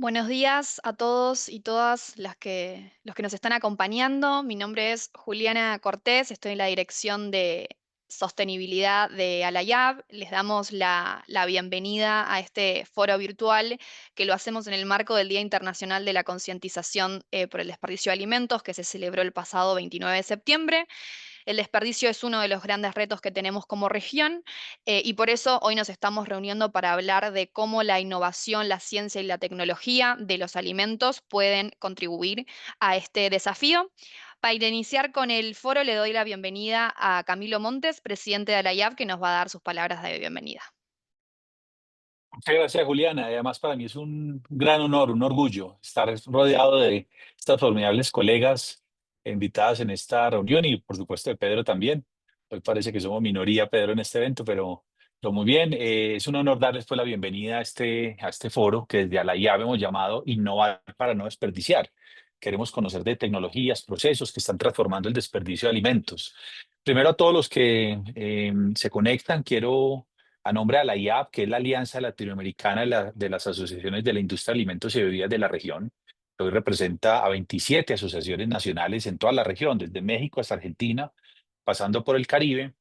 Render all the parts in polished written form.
Buenos días a todos y todas los que nos están acompañando. Mi nombre es Juliana Cortés, estoy en la dirección de sostenibilidad de Alayab. Les damos la bienvenida a este foro virtual que lo hacemos en el marco del Día Internacional de la Concientización por el Desperdicio de Alimentos, que se celebró el pasado 29 de septiembre. El desperdicio es uno de los grandes retos que tenemos como región y por eso hoy nos estamos reuniendo para hablar de cómo la innovación, la ciencia y la tecnología de los alimentos pueden contribuir a este desafío. Para iniciar con el foro, le doy la bienvenida a Camilo Montes, presidente de la IAB, que nos va a dar sus palabras de bienvenida. Muchas gracias, Juliana. Y además, para mí es un gran honor, un orgullo estar rodeado de estas formidables colegas invitadas en esta reunión y, por supuesto, de Pedro también. Hoy parece que somos minoría, Pedro, en este evento, pero muy bien. Es un honor darles pues, la bienvenida a este foro que desde Alaiab hemos llamado Innovar para no desperdiciar. Queremos conocer de tecnologías, procesos que están transformando el desperdicio de alimentos. Primero, a todos los que se conectan, quiero a nombre de la IAP, que es la Alianza Latinoamericana de las Asociaciones de la Industria de Alimentos y Bebidas de la región. Hoy representa a 27 asociaciones nacionales en toda la región, desde México hasta Argentina, pasando por el Caribe.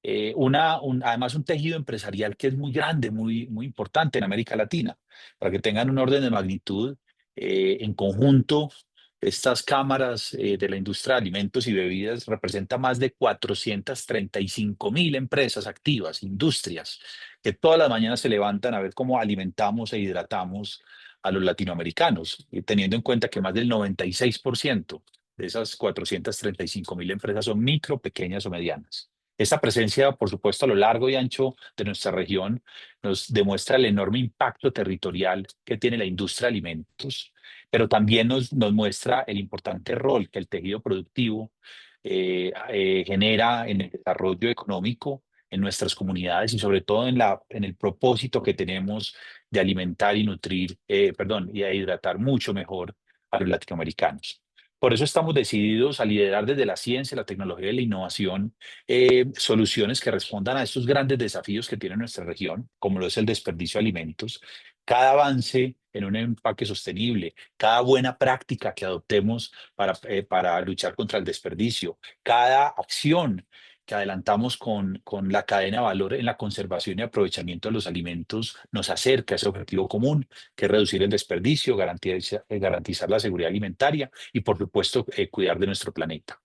Además, un tejido empresarial que es muy grande, muy importante en América Latina. Para que tengan un orden de magnitud, en conjunto, estas cámaras de la industria de alimentos y bebidas representan más de 435.000 empresas activas, industrias, que todas las mañanas se levantan a ver cómo alimentamos e hidratamos a los latinoamericanos, y teniendo en cuenta que más del 96% de esas 435.000 empresas son micro, pequeñas o medianas. Esta presencia, por supuesto, a lo largo y ancho de nuestra región nos demuestra el enorme impacto territorial que tiene la industria de alimentos, pero también nos muestra el importante rol que el tejido productivo genera en el desarrollo económico en nuestras comunidades y sobre todo en el propósito que tenemos de alimentar y nutrir, perdón, y a hidratar mucho mejor a los latinoamericanos. Por eso estamos decididos a liderar desde la ciencia, la tecnología y la innovación soluciones que respondan a estos grandes desafíos que tiene nuestra región, como lo es el desperdicio de alimentos. Cada avance en un empaque sostenible, cada buena práctica que adoptemos para luchar contra el desperdicio, cada acción que adelantamos con la cadena de valor en la conservación y aprovechamiento de los alimentos nos acerca a ese objetivo común, que es reducir el desperdicio, garantizar la seguridad alimentaria y, por supuesto, cuidar de nuestro planeta.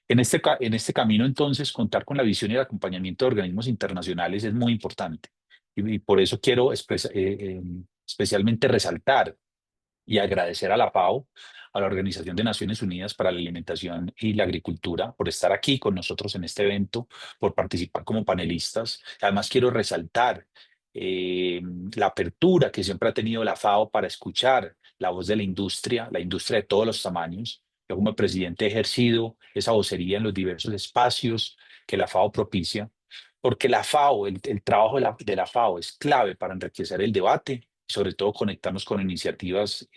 En este camino, entonces, contar con la visión y el acompañamiento de organismos internacionales es muy importante. Y por eso quiero especialmente resaltar y agradecer a la FAO, a la Organización de Naciones Unidas para la Alimentación y la Agricultura, por estar aquí con nosotros en este evento, por participar como panelistas. Además, quiero resaltar eh, la apertura que siempre ha tenido la FAO para escuchar la voz de la industria de todos los tamaños. Yo como presidente he ejercido esa vocería en los diversos espacios que la FAO propicia, porque la FAO, el trabajo de la FAO es clave para enriquecer el debate, sobre todo conectarnos con iniciativas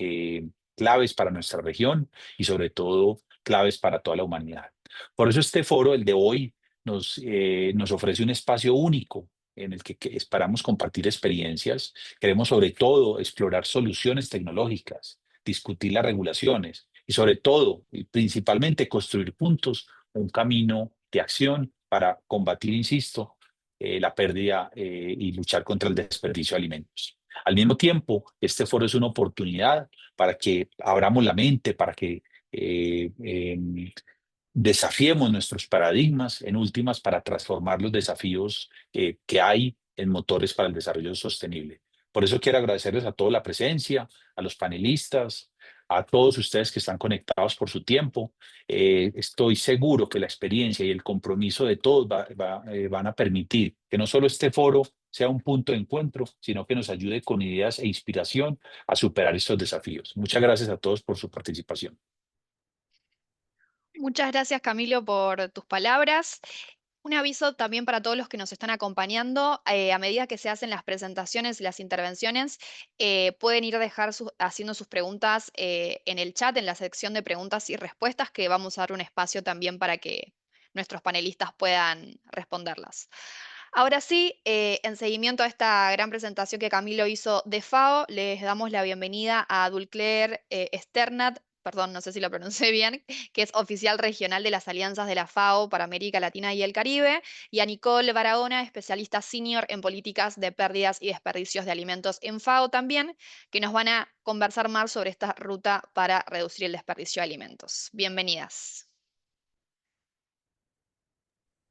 claves para nuestra región y sobre todo claves para toda la humanidad. Por eso este foro, el de hoy, nos ofrece un espacio único en el que esperamos compartir experiencias. Queremos sobre todo explorar soluciones tecnológicas, discutir las regulaciones y sobre todo, y principalmente, construir juntos un camino de acción para combatir, insisto, la pérdida y luchar contra el desperdicio de alimentos. Al mismo tiempo, este foro es una oportunidad para que abramos la mente, para que eh, eh, desafiemos nuestros paradigmas, en últimas, para transformar los desafíos que hay en motores para el desarrollo sostenible. Por eso quiero agradecerles a todos la presencia, a los panelistas, a todos ustedes que están conectados por su tiempo. Estoy seguro que la experiencia y el compromiso de todos van a permitir que no solo este foro sea un punto de encuentro, sino que nos ayude con ideas e inspiración a superar estos desafíos. Muchas gracias a todos por su participación. Muchas gracias, Camilo, por tus palabras. Un aviso también para todos los que nos están acompañando. A medida que se hacen las presentaciones y las intervenciones, pueden ir haciendo sus preguntas en el chat, en la sección de preguntas y respuestas, que vamos a dar un espacio también para que nuestros panelistas puedan responderlas. Ahora sí, en seguimiento a esta gran presentación que Camilo hizo de FAO, les damos la bienvenida a Dulcler Sternat, perdón, no sé si lo pronuncié bien, que es oficial regional de las alianzas de la FAO para América Latina y el Caribe, y a Nicole Barahona, especialista senior en políticas de pérdidas y desperdicios de alimentos en FAO también, que nos van a conversar más sobre esta ruta para reducir el desperdicio de alimentos. Bienvenidas.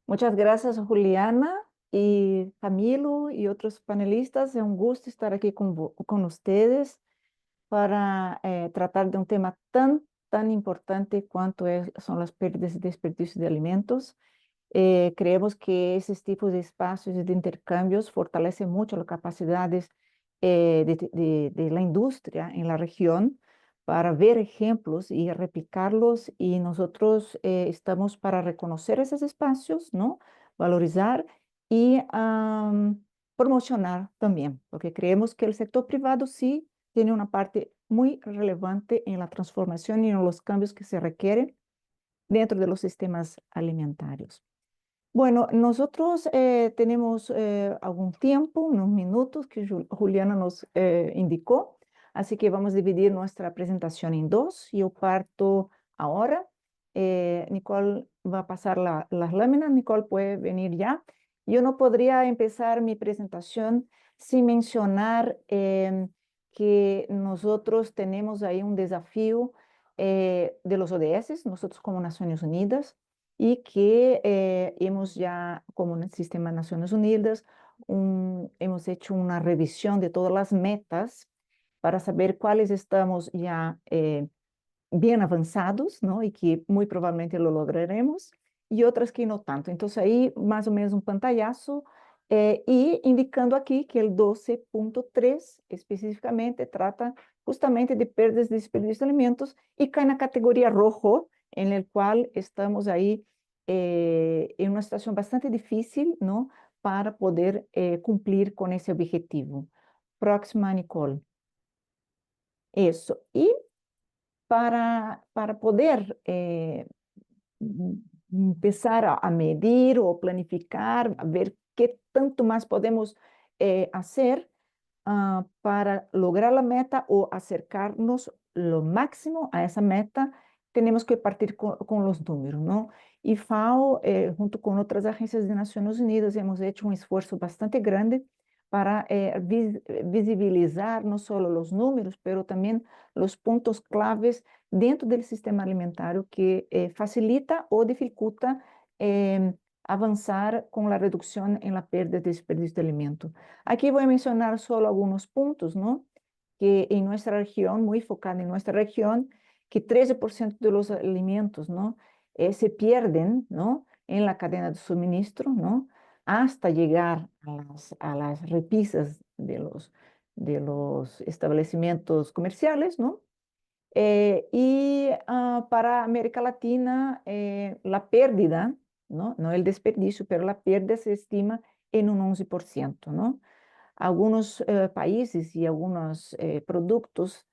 Muchas gracias, Juliana y Camilo y otros panelistas. Es un gusto estar aquí con ustedes para tratar de un tema tan importante cuanto son las pérdidas y desperdicios de alimentos. Creemos que esos tipos de espacios y de intercambios fortalecen mucho las capacidades de la industria en la región para ver ejemplos y replicarlos, y nosotros estamos para reconocer esos espacios, ¿no? Valorizar y promocionar también, porque creemos que el sector privado sí tiene una parte muy relevante en la transformación y en los cambios que se requieren dentro de los sistemas alimentarios. Bueno, nosotros tenemos algún tiempo, unos minutos que Juliana nos indicó, así que vamos a dividir nuestra presentación en dos. Yo parto ahora. Nicole va a pasar las láminas. Nicole puede venir ya. Yo no podría empezar mi presentación sin mencionar que nosotros tenemos ahí un desafío de los ODS, nosotros como Naciones Unidas, y que hemos ya, como en el sistema de Naciones Unidas, hemos hecho una revisión de todas las metas para saber cuáles estamos ya bien avanzados, ¿no? Y que muy probablemente lo lograremos, y otras que no tanto. Entonces ahí más o menos un pantallazo, y indicando aquí que el 12.3 específicamente trata justamente de pérdidas y desperdicios de alimentos y cae en la categoría rojo, en el cual estamos ahí en una situación bastante difícil, ¿no? Para poder cumplir con ese objetivo. Próxima, Nicole. Eso. Y para poder empezar a medir o planificar, a ver qué tanto más podemos hacer para lograr la meta o acercarnos lo máximo a esa meta, tenemos que partir con los números, ¿no? Y FAO, junto con otras agencias de Naciones Unidas, hemos hecho un esfuerzo bastante grande para visibilizar no solo los números, pero también los puntos claves dentro del sistema alimentario que facilita o dificulta avanzar con la reducción en la pérdida de desperdicio de alimento. Aquí voy a mencionar solo algunos puntos, ¿no? Que en nuestra región, muy enfocada en nuestra región, que 13% de los alimentos, ¿no? Se pierden, ¿no? En la cadena de suministro, ¿no? Hasta llegar a las repisas de los establecimientos comerciales, ¿no? Para América Latina, la pérdida, ¿no? No el desperdicio, pero la pérdida se estima en un 11%, ¿no? Algunos países y algunos productos,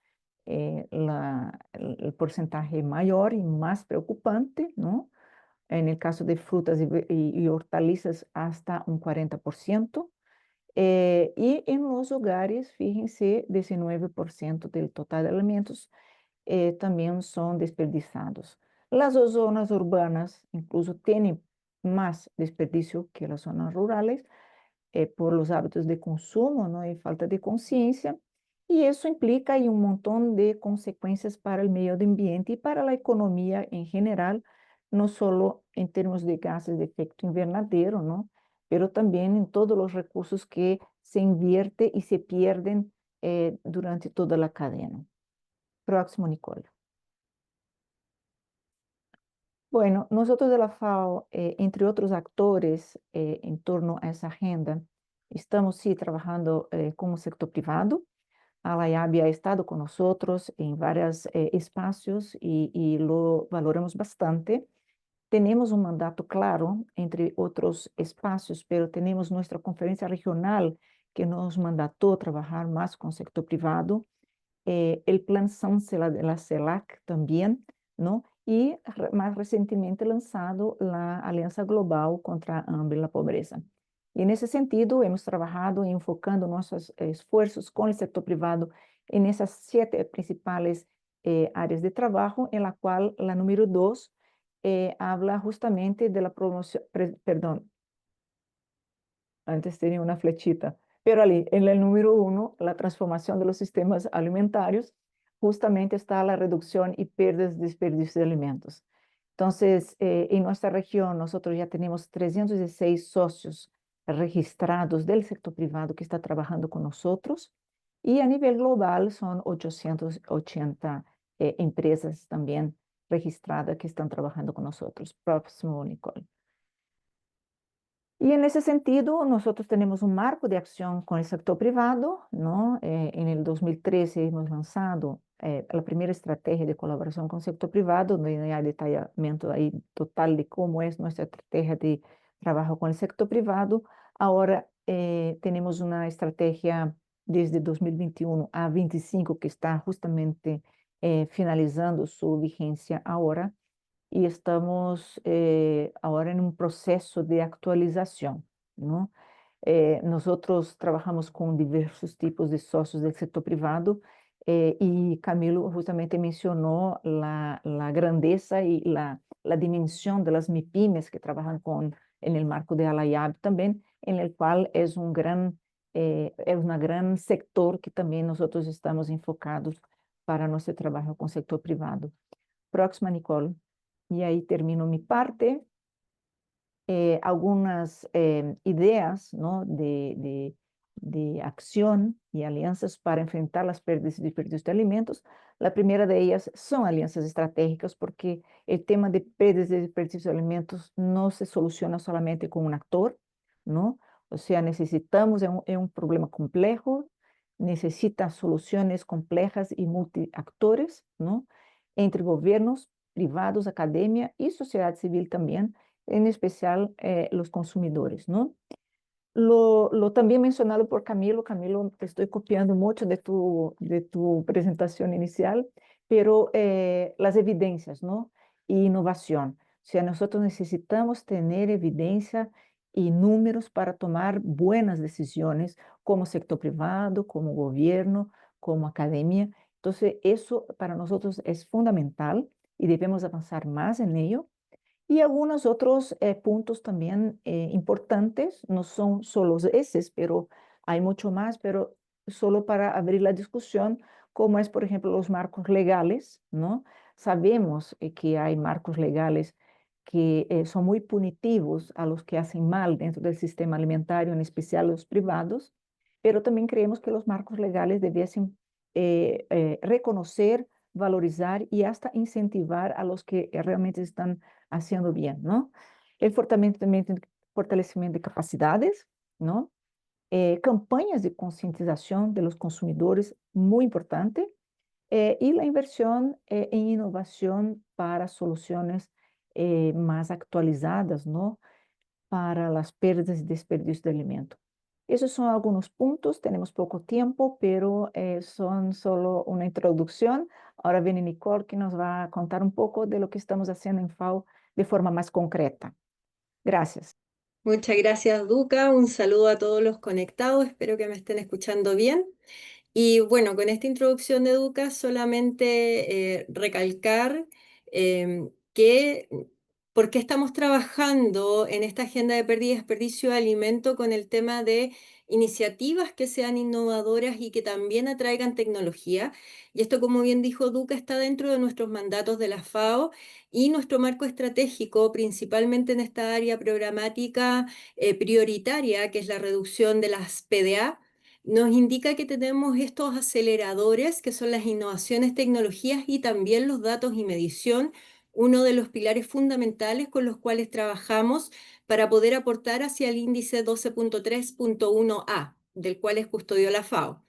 el porcentaje mayor y más preocupante, ¿no? En el caso de frutas y hortalizas, hasta un 40%. Y en los hogares, fíjense, 19% del total de alimentos también son desperdizados. Las zonas urbanas incluso tienen más desperdicio que las zonas rurales por los hábitos de consumo, ¿no? Y falta de conciencia. Y eso implica ahí un montón de consecuencias para el medio ambiente y para la economía en general, no solo en términos de gases de efecto invernadero, ¿no? Pero también en todos los recursos que se invierte y se pierden durante toda la cadena. Próximo, Nicole. Bueno, nosotros de la FAO, entre otros actores en torno a esa agenda, estamos sí trabajando con el sector privado. Alayab ha estado con nosotros en varios espacios y lo valoramos bastante. Tenemos un mandato claro, entre otros espacios, pero tenemos nuestra conferencia regional que nos mandató trabajar más con el sector privado, el plan SANSE de la CELAC también, ¿no? Y más recientemente lanzado la Alianza Global contra a Hambre y la Pobreza. Y en ese sentido, hemos trabajado enfocando nuestros esfuerzos con el sector privado en esas 7 principales áreas de trabajo, en la cual la número 2 habla justamente de la promoción, perdón, antes tenía una flechita, pero ahí en el número 1, la transformación de los sistemas alimentarios, justamente está la reducción y pérdidas de desperdicio de alimentos. Entonces, en nuestra región, nosotros ya tenemos 316 socios registrados del sector privado que está trabajando con nosotros, y a nivel global son 880 empresas también registradas que están trabajando con nosotros. Próximo, Nicole. Y en ese sentido, nosotros tenemos un marco de acción con el sector privado, ¿no? En el 2013 hemos lanzado la primera estrategia de colaboración con el sector privado, donde hay detallamiento ahí total de cómo es nuestra estrategia de trabajo con el sector privado. Ahora tenemos una estrategia desde 2021 a 25 que está justamente finalizando su vigencia ahora, y estamos ahora en un proceso de actualización, ¿no? Nosotros trabajamos con diversos tipos de socios del sector privado, y Camilo justamente mencionó la grandeza y la dimensión de las MIPYMES que trabajan en el marco de Alayab también, en el cual es una gran sector que también nosotros estamos enfocados para nuestro trabajo con el sector privado. Próxima, Nicole. Y ahí termino mi parte. Algunas ideas, ¿no? de acción y alianzas para enfrentar las pérdidas y desperdicios de alimentos. La primera de ellas son alianzas estratégicas, porque el tema de pérdidas y desperdicios de alimentos no se soluciona solamente con un actor, ¿no? O sea, necesitamos, es un problema complejo, necesita soluciones complejas y multiactores, ¿no? Entre gobiernos, privados, academia y sociedad civil también, en especial los consumidores, ¿no? Lo también mencionado por Camilo. Camilo, te estoy copiando mucho de tu presentación inicial, pero las evidencias, ¿no? Y innovación. O sea, nosotros necesitamos tener evidencia y números para tomar buenas decisiones como sector privado, como gobierno, como academia. Entonces, eso para nosotros es fundamental y debemos avanzar más en ello. Y algunos otros puntos también importantes, no son solo esos, pero hay mucho más, pero solo para abrir la discusión, como es, por ejemplo, los marcos legales, ¿no? Sabemos que hay marcos legales que son muy punitivos a los que hacen mal dentro del sistema alimentario, en especial los privados, pero también creemos que los marcos legales debiesen reconocer, valorizar y hasta incentivar a los que realmente están haciendo bien, ¿no? El fortalecimiento de capacidades, ¿no? Campañas de concientización de los consumidores, muy importante, y la inversión en innovación para soluciones más actualizadas, ¿no? Para las pérdidas y desperdicios de alimento. Esos son algunos puntos, tenemos poco tiempo, pero son solo una introducción. Ahora viene Nicole, que nos va a contar un poco de lo que estamos haciendo en FAO de forma más concreta. Gracias. Muchas gracias, Duca. Un saludo a todos los conectados. Espero que me estén escuchando bien. Y bueno, con esta introducción de Duca, solamente recalcar que por qué estamos trabajando en esta agenda de pérdida y desperdicio de alimento con el tema de iniciativas que sean innovadoras y que también atraigan tecnología. Y esto, como bien dijo Duca, está dentro de nuestros mandatos de la FAO y nuestro marco estratégico, principalmente en esta área programática prioritaria, que es la reducción de las PDA. Nos indica que tenemos estos aceleradores, que son las innovaciones, tecnologías y también los datos y medición, uno de los pilares fundamentales con los cuales trabajamos para poder aportar hacia el índice 12.3.1A, del cual es custodio la FAO.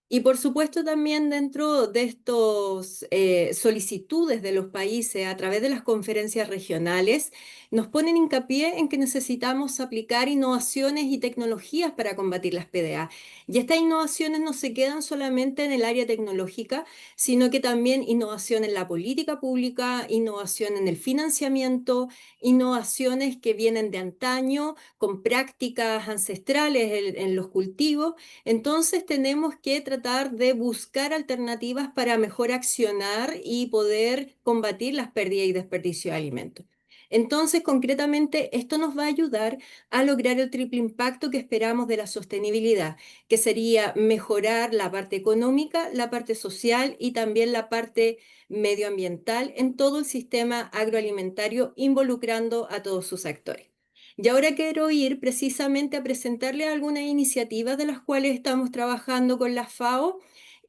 Y por supuesto también dentro de estos solicitudes de los países a través de las conferencias regionales, nos ponen hincapié en que necesitamos aplicar innovaciones y tecnologías para combatir las PDA. Y estas innovaciones no se quedan solamente en el área tecnológica, sino que también innovación en la política pública, innovación en el financiamiento, innovaciones que vienen de antaño, con prácticas ancestrales en los cultivos. Entonces tenemos que tratar de buscar alternativas para mejor accionar y poder combatir las pérdidas y desperdicio de alimentos. Entonces, concretamente, esto nos va a ayudar a lograr el triple impacto que esperamos de la sostenibilidad, que sería mejorar la parte económica, la parte social y también la parte medioambiental en todo el sistema agroalimentario, involucrando a todos sus actores. Y ahora quiero ir precisamente a presentarles algunas iniciativas de las cuales estamos trabajando con la FAO.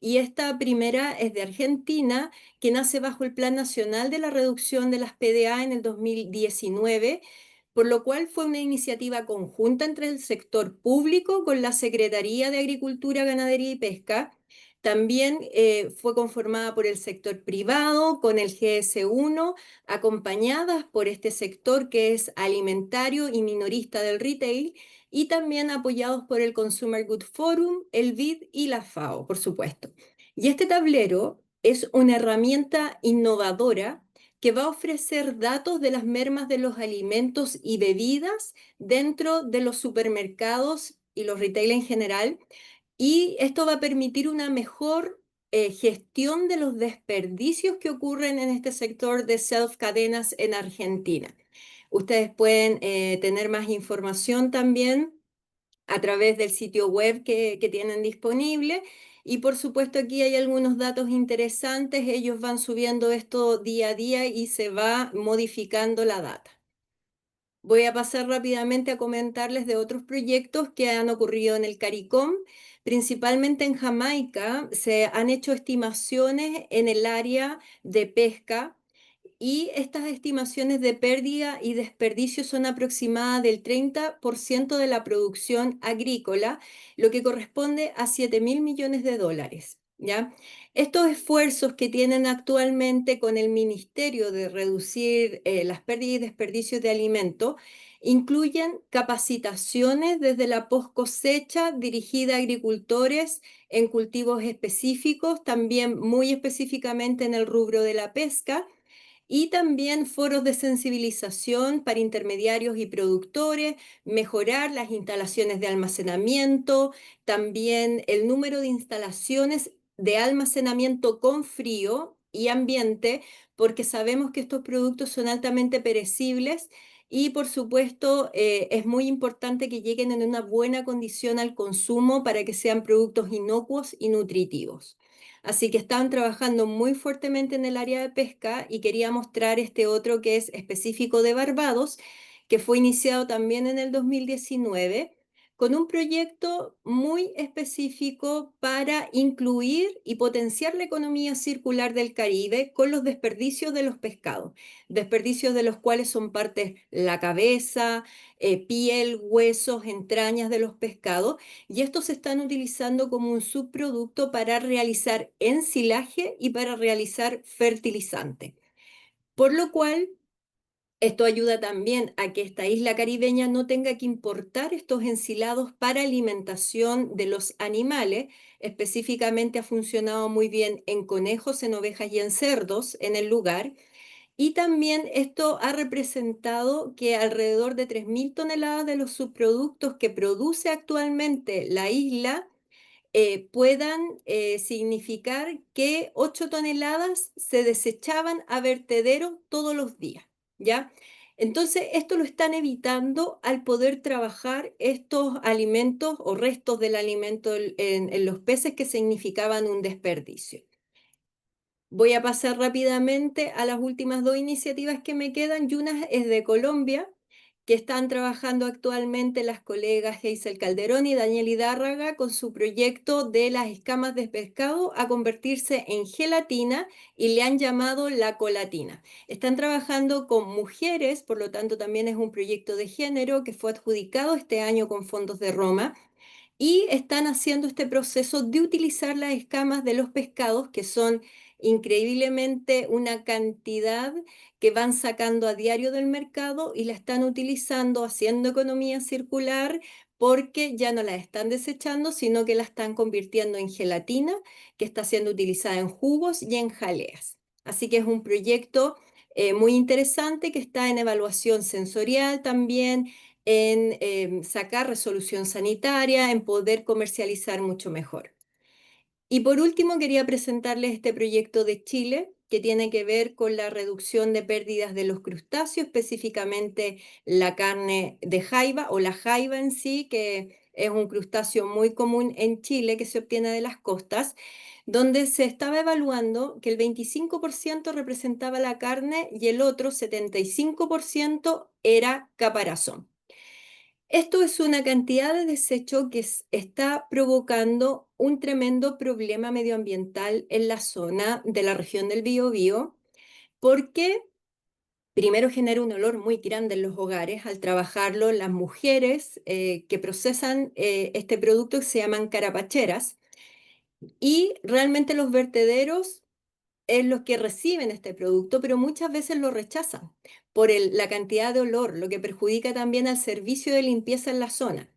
Y esta primera es de Argentina, que nace bajo el Plan Nacional de la Reducción de las PDA en el 2019, por lo cual fue una iniciativa conjunta entre el sector público con la Secretaría de Agricultura, Ganadería y Pesca. También fue conformada por el sector privado, con el GS1, acompañadas por este sector que es alimentario y minorista del retail, y también apoyados por el Consumer Good Forum, el BID y la FAO, por supuesto. Y este tablero es una herramienta innovadora que va a ofrecer datos de las mermas de los alimentos y bebidas dentro de los supermercados y los retail en general, y esto va a permitir una mejor gestión de los desperdicios que ocurren en este sector de self-cadenas en Argentina. Ustedes pueden tener más información también a través del sitio web que tienen disponible. Y por supuesto aquí hay algunos datos interesantes. Ellos van subiendo esto día a día y se va modificando la data. Voy a pasar rápidamente a comentarles de otros proyectos que han ocurrido en el CARICOM. Principalmente en Jamaica se han hecho estimaciones en el área de pesca, y estas estimaciones de pérdida y desperdicio son aproximadas del 30% de la producción agrícola, lo que corresponde a 7.000 millones de dólares. ¿Ya? Estos esfuerzos que tienen actualmente con el Ministerio de reducir las pérdidas y desperdicios de alimentos incluyen capacitaciones desde la post cosecha dirigida a agricultores en cultivos específicos, también muy específicamente en el rubro de la pesca, y también foros de sensibilización para intermediarios y productores, mejorar las instalaciones de almacenamiento, también el número de instalaciones de almacenamiento con frío y ambiente, porque sabemos que estos productos son altamente perecibles y por supuesto es muy importante que lleguen en una buena condición al consumo para que sean productos inocuos y nutritivos. Así que están trabajando muy fuertemente en el área de pesca, y quería mostrar este otro que es específico de Barbados, que fue iniciado también en el 2019 con un proyecto muy específico para incluir y potenciar la economía circular del Caribe con los desperdicios de los pescados, desperdicios de los cuales son partes la cabeza, piel, huesos, entrañas de los pescados, y estos se están utilizando como un subproducto para realizar ensilaje y para realizar fertilizante. Por lo cual, esto ayuda también a que esta isla caribeña no tenga que importar estos ensilados para alimentación de los animales. Específicamente ha funcionado muy bien en conejos, en ovejas y en cerdos en el lugar. Y también esto ha representado que alrededor de 3.000 toneladas de los subproductos que produce actualmente la isla puedan significar que 8 toneladas se desechaban a vertedero todos los días, ¿ya? Entonces, esto lo están evitando al poder trabajar estos alimentos o restos del alimento en los peces, que significaban un desperdicio. Voy a pasar rápidamente a las últimas dos iniciativas que me quedan, y una es de Colombia, que están trabajando actualmente las colegas Hazel Calderón y Daniel Hidárraga con su proyecto de las escamas de pescado a convertirse en gelatina, y le han llamado la colatina. Están trabajando con mujeres, por lo tanto también es un proyecto de género que fue adjudicado este año con fondos de Roma. y están haciendo este proceso de utilizar las escamas de los pescados, que son increíblemente una cantidad que van sacando a diario del mercado y la están utilizando, haciendo economía circular, porque ya no la están desechando, sino que la están convirtiendo en gelatina, que está siendo utilizada en jugos y en jaleas. Así que es un proyecto muy interesante que está en evaluación sensorial también, en sacar resolución sanitaria, en poder comercializar mucho mejor. Y por último, quería presentarles este proyecto de Chile que tiene que ver con la reducción de pérdidas de los crustáceos, específicamente la carne de jaiba o la jaiba en sí, que es un crustáceo muy común en Chile que se obtiene de las costas, donde se estaba evaluando que el 25% representaba la carne y el otro 75% era caparazón. Esto es una cantidad de desecho que está provocando un tremendo problema medioambiental en la zona de la región del Biobío, porque primero genera un olor muy grande en los hogares al trabajarlo las mujeres que procesan este producto, que se llaman carapacheras, y realmente los vertederos es los que reciben este producto, pero muchas veces lo rechazan por la cantidad de olor, lo que perjudica también al servicio de limpieza en la zona.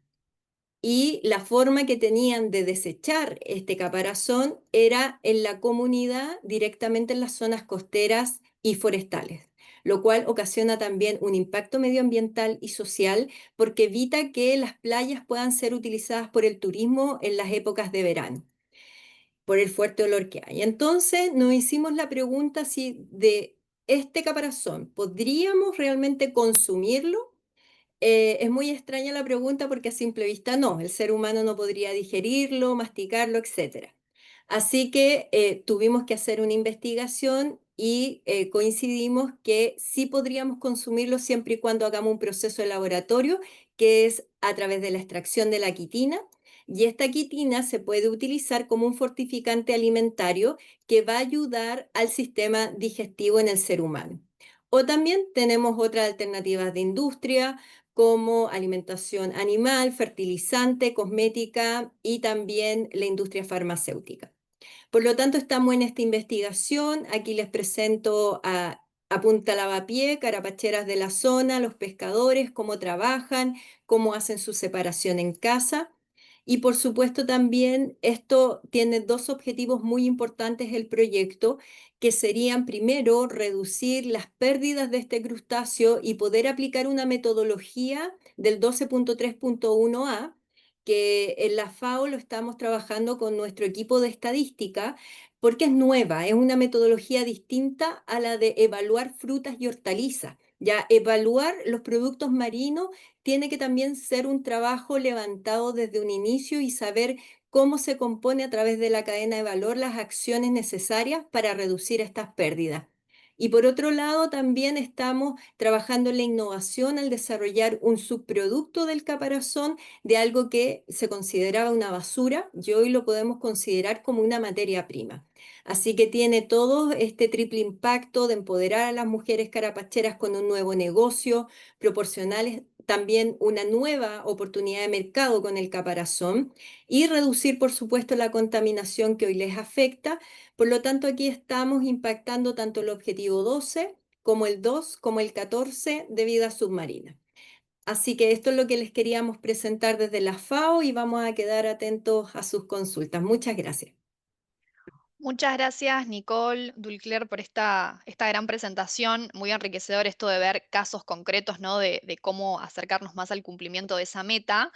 Y la forma que tenían de desechar este caparazón era en la comunidad, directamente en las zonas costeras y forestales, lo cual ocasiona también un impacto medioambiental y social porque evita que las playas puedan ser utilizadas por el turismo en las épocas de verano, por el fuerte olor que hay. Entonces nos hicimos la pregunta si de este caparazón podríamos realmente consumirlo. Es muy extraña la pregunta porque a simple vista no, el ser humano no podría digerirlo, masticarlo, etcétera. Así que tuvimos que hacer una investigación y coincidimos que sí podríamos consumirlo siempre y cuando hagamos un proceso de laboratorio, que es a través de la extracción de la quitina. Y esta quitina se puede utilizar como un fortificante alimentario que va a ayudar al sistema digestivo en el ser humano. O también tenemos otras alternativas de industria, como alimentación animal, fertilizante, cosmética y también la industria farmacéutica. Por lo tanto, estamos en esta investigación. Aquí les presento a Punta Lavapié, carapacheras de la zona, los pescadores, cómo trabajan, cómo hacen su separación en casa. Y por supuesto también esto tiene dos objetivos muy importantes el proyecto, que serían primero reducir las pérdidas de este crustáceo y poder aplicar una metodología del 12.3.1a, que en la FAO lo estamos trabajando con nuestro equipo de estadística, porque es nueva, es una metodología distinta a la de evaluar frutas y hortalizas. Ya evaluar los productos marinos tiene que también ser un trabajo levantado desde un inicio y saber cómo se compone a través de la cadena de valor las acciones necesarias para reducir estas pérdidas. Y por otro lado, también estamos trabajando en la innovación al desarrollar un subproducto del caparazón de algo que se consideraba una basura y hoy lo podemos considerar como una materia prima. Así que tiene todo este triple impacto de empoderar a las mujeres carapacheras con un nuevo negocio, proporcionarles también una nueva oportunidad de mercado con el caparazón y reducir, por supuesto, la contaminación que hoy les afecta. Por lo tanto, aquí estamos impactando tanto el objetivo 12 como el 2 como el 14 de vida submarina. Así que esto es lo que les queríamos presentar desde la FAO y vamos a quedar atentos a sus consultas. Muchas gracias. Muchas gracias, Nicole Dulcler, por esta gran presentación. Muy enriquecedor esto de ver casos concretos, ¿no? De cómo acercarnos más al cumplimiento de esa meta.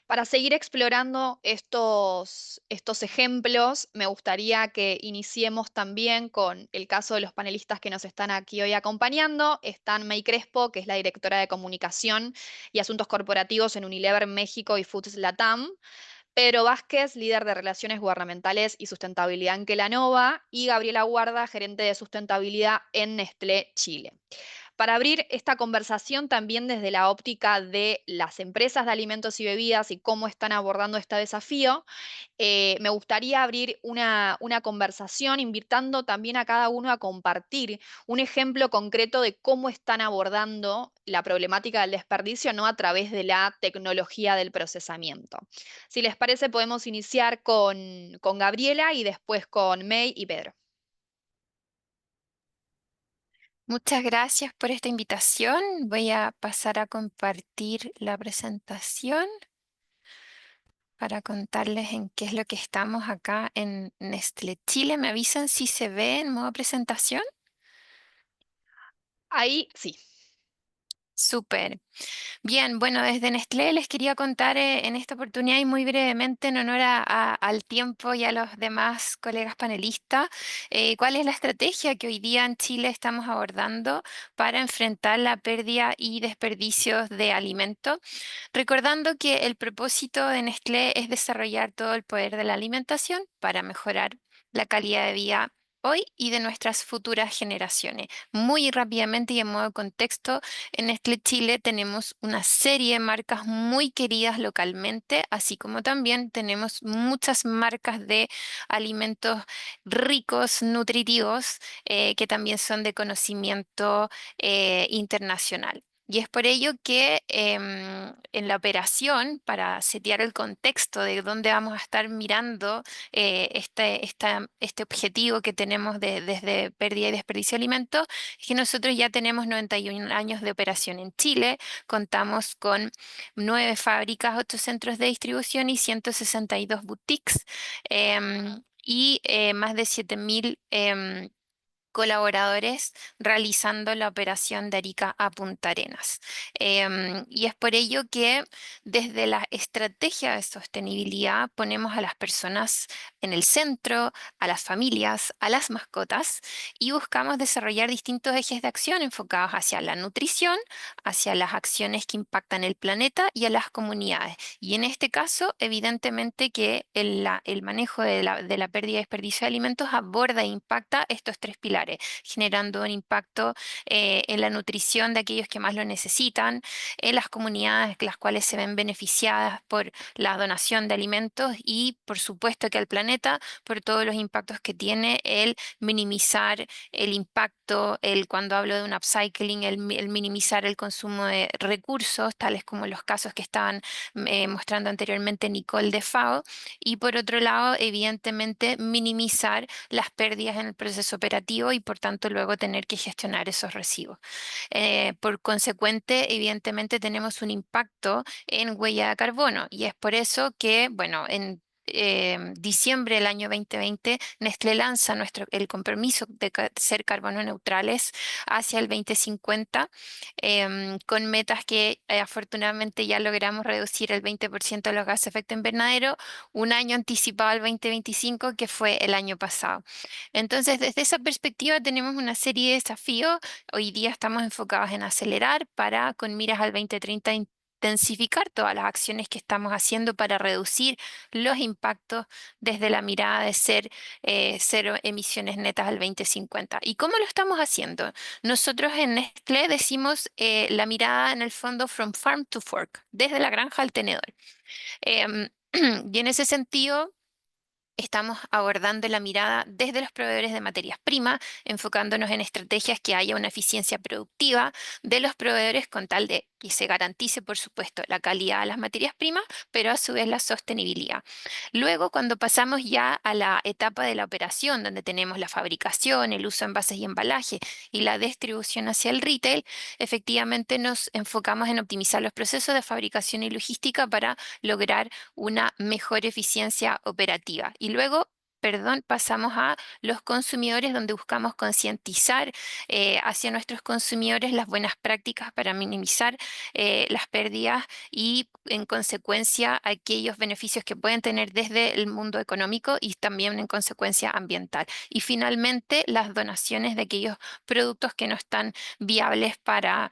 Para seguir explorando estos ejemplos, me gustaría que iniciemos también con el caso de los panelistas que nos están aquí hoy acompañando. Están May Crespo, que es la directora de comunicación y asuntos corporativos en Unilever México y Foods Latam. Pedro Vázquez, líder de Relaciones Gubernamentales y Sustentabilidad en Kelanova, y Gabriela Guarda, gerente de sustentabilidad en Nestlé Chile. Para abrir esta conversación también desde la óptica de las empresas de alimentos y bebidas y cómo están abordando este desafío, me gustaría abrir una conversación invitando también a cada uno a compartir un ejemplo concreto de cómo están abordando la problemática del desperdicio, no a través de la tecnología del procesamiento. Si les parece, podemos iniciar con Gabriela y después con May y Pedro. Muchas gracias por esta invitación. Voy a pasar a compartir la presentación para contarles en qué es lo que estamos acá en Nestlé Chile. ¿Me avisan si se ve en modo presentación? Ahí sí. Súper. Bien, bueno, desde Nestlé les quería contar en esta oportunidad y muy brevemente en honor al tiempo y a los demás colegas panelistas, cuál es la estrategia que hoy día en Chile estamos abordando para enfrentar la pérdida y desperdicios de alimentos, recordando que el propósito de Nestlé es desarrollar todo el poder de la alimentación para mejorar la calidad de vida hoy y de nuestras futuras generaciones. Muy rápidamente y en modo contexto, en Nestlé Chile tenemos una serie de marcas muy queridas localmente, así como también tenemos muchas marcas de alimentos ricos, nutritivos, que también son de conocimiento internacional. Y es por ello que en la operación, para setear el contexto de dónde vamos a estar mirando este objetivo que tenemos desde pérdida y desperdicio de alimentos, es que nosotros ya tenemos 91 años de operación en Chile, contamos con 9 fábricas, 8 centros de distribución y 162 boutiques, y más de 7.000 colaboradores realizando la operación de Arica a Punta Arenas. Y es por ello que desde la estrategia de sostenibilidad ponemos a las personas en el centro, a las familias, a las mascotas y buscamos desarrollar distintos ejes de acción enfocados hacia la nutrición, hacia las acciones que impactan el planeta y a las comunidades. Y en este caso, evidentemente que el manejo de la pérdida y desperdicio de alimentos aborda e impacta estos 3 pilares, generando un impacto en la nutrición de aquellos que más lo necesitan, en las comunidades las cuales se ven beneficiadas por la donación de alimentos y, por supuesto, que al planeta por todos los impactos que tiene el minimizar el impacto, cuando hablo de un upcycling, el minimizar el consumo de recursos, tales como los casos que estaban mostrando anteriormente Nicole de FAO, y por otro lado, evidentemente, minimizar las pérdidas en el proceso operativo y por tanto luego tener que gestionar esos residuos. Por consecuente, evidentemente tenemos un impacto en huella de carbono y es por eso que, bueno, en diciembre del año 2020, Nestlé lanza el compromiso de ser carbono neutrales hacia el 2050, con metas que afortunadamente ya logramos reducir el 20% de los gases de efecto invernadero, un año anticipado al 2025, que fue el año pasado. Entonces, desde esa perspectiva tenemos una serie de desafíos. Hoy día estamos enfocados en acelerar para, con miras al 2030, intensificar todas las acciones que estamos haciendo para reducir los impactos desde la mirada de ser cero emisiones netas al 2050. ¿Y cómo lo estamos haciendo? Nosotros en Nestlé decimos la mirada en el fondo from farm to fork, desde la granja al tenedor. Y en ese sentido, estamos abordando la mirada desde los proveedores de materias primas, enfocándonos en estrategias que haya una eficiencia productiva de los proveedores con tal de que se garantice, por supuesto, la calidad de las materias primas, pero a su vez la sostenibilidad. Luego, cuando pasamos ya a la etapa de la operación, donde tenemos la fabricación, el uso de envases y embalaje y la distribución hacia el retail, efectivamente nos enfocamos en optimizar los procesos de fabricación y logística para lograr una mejor eficiencia operativa. Y luego, perdón, pasamos a los consumidores, donde buscamos concientizar hacia nuestros consumidores las buenas prácticas para minimizar las pérdidas y, en consecuencia, aquellos beneficios que pueden tener desde el mundo económico y también en consecuencia ambiental. Y finalmente, las donaciones de aquellos productos que no están viables para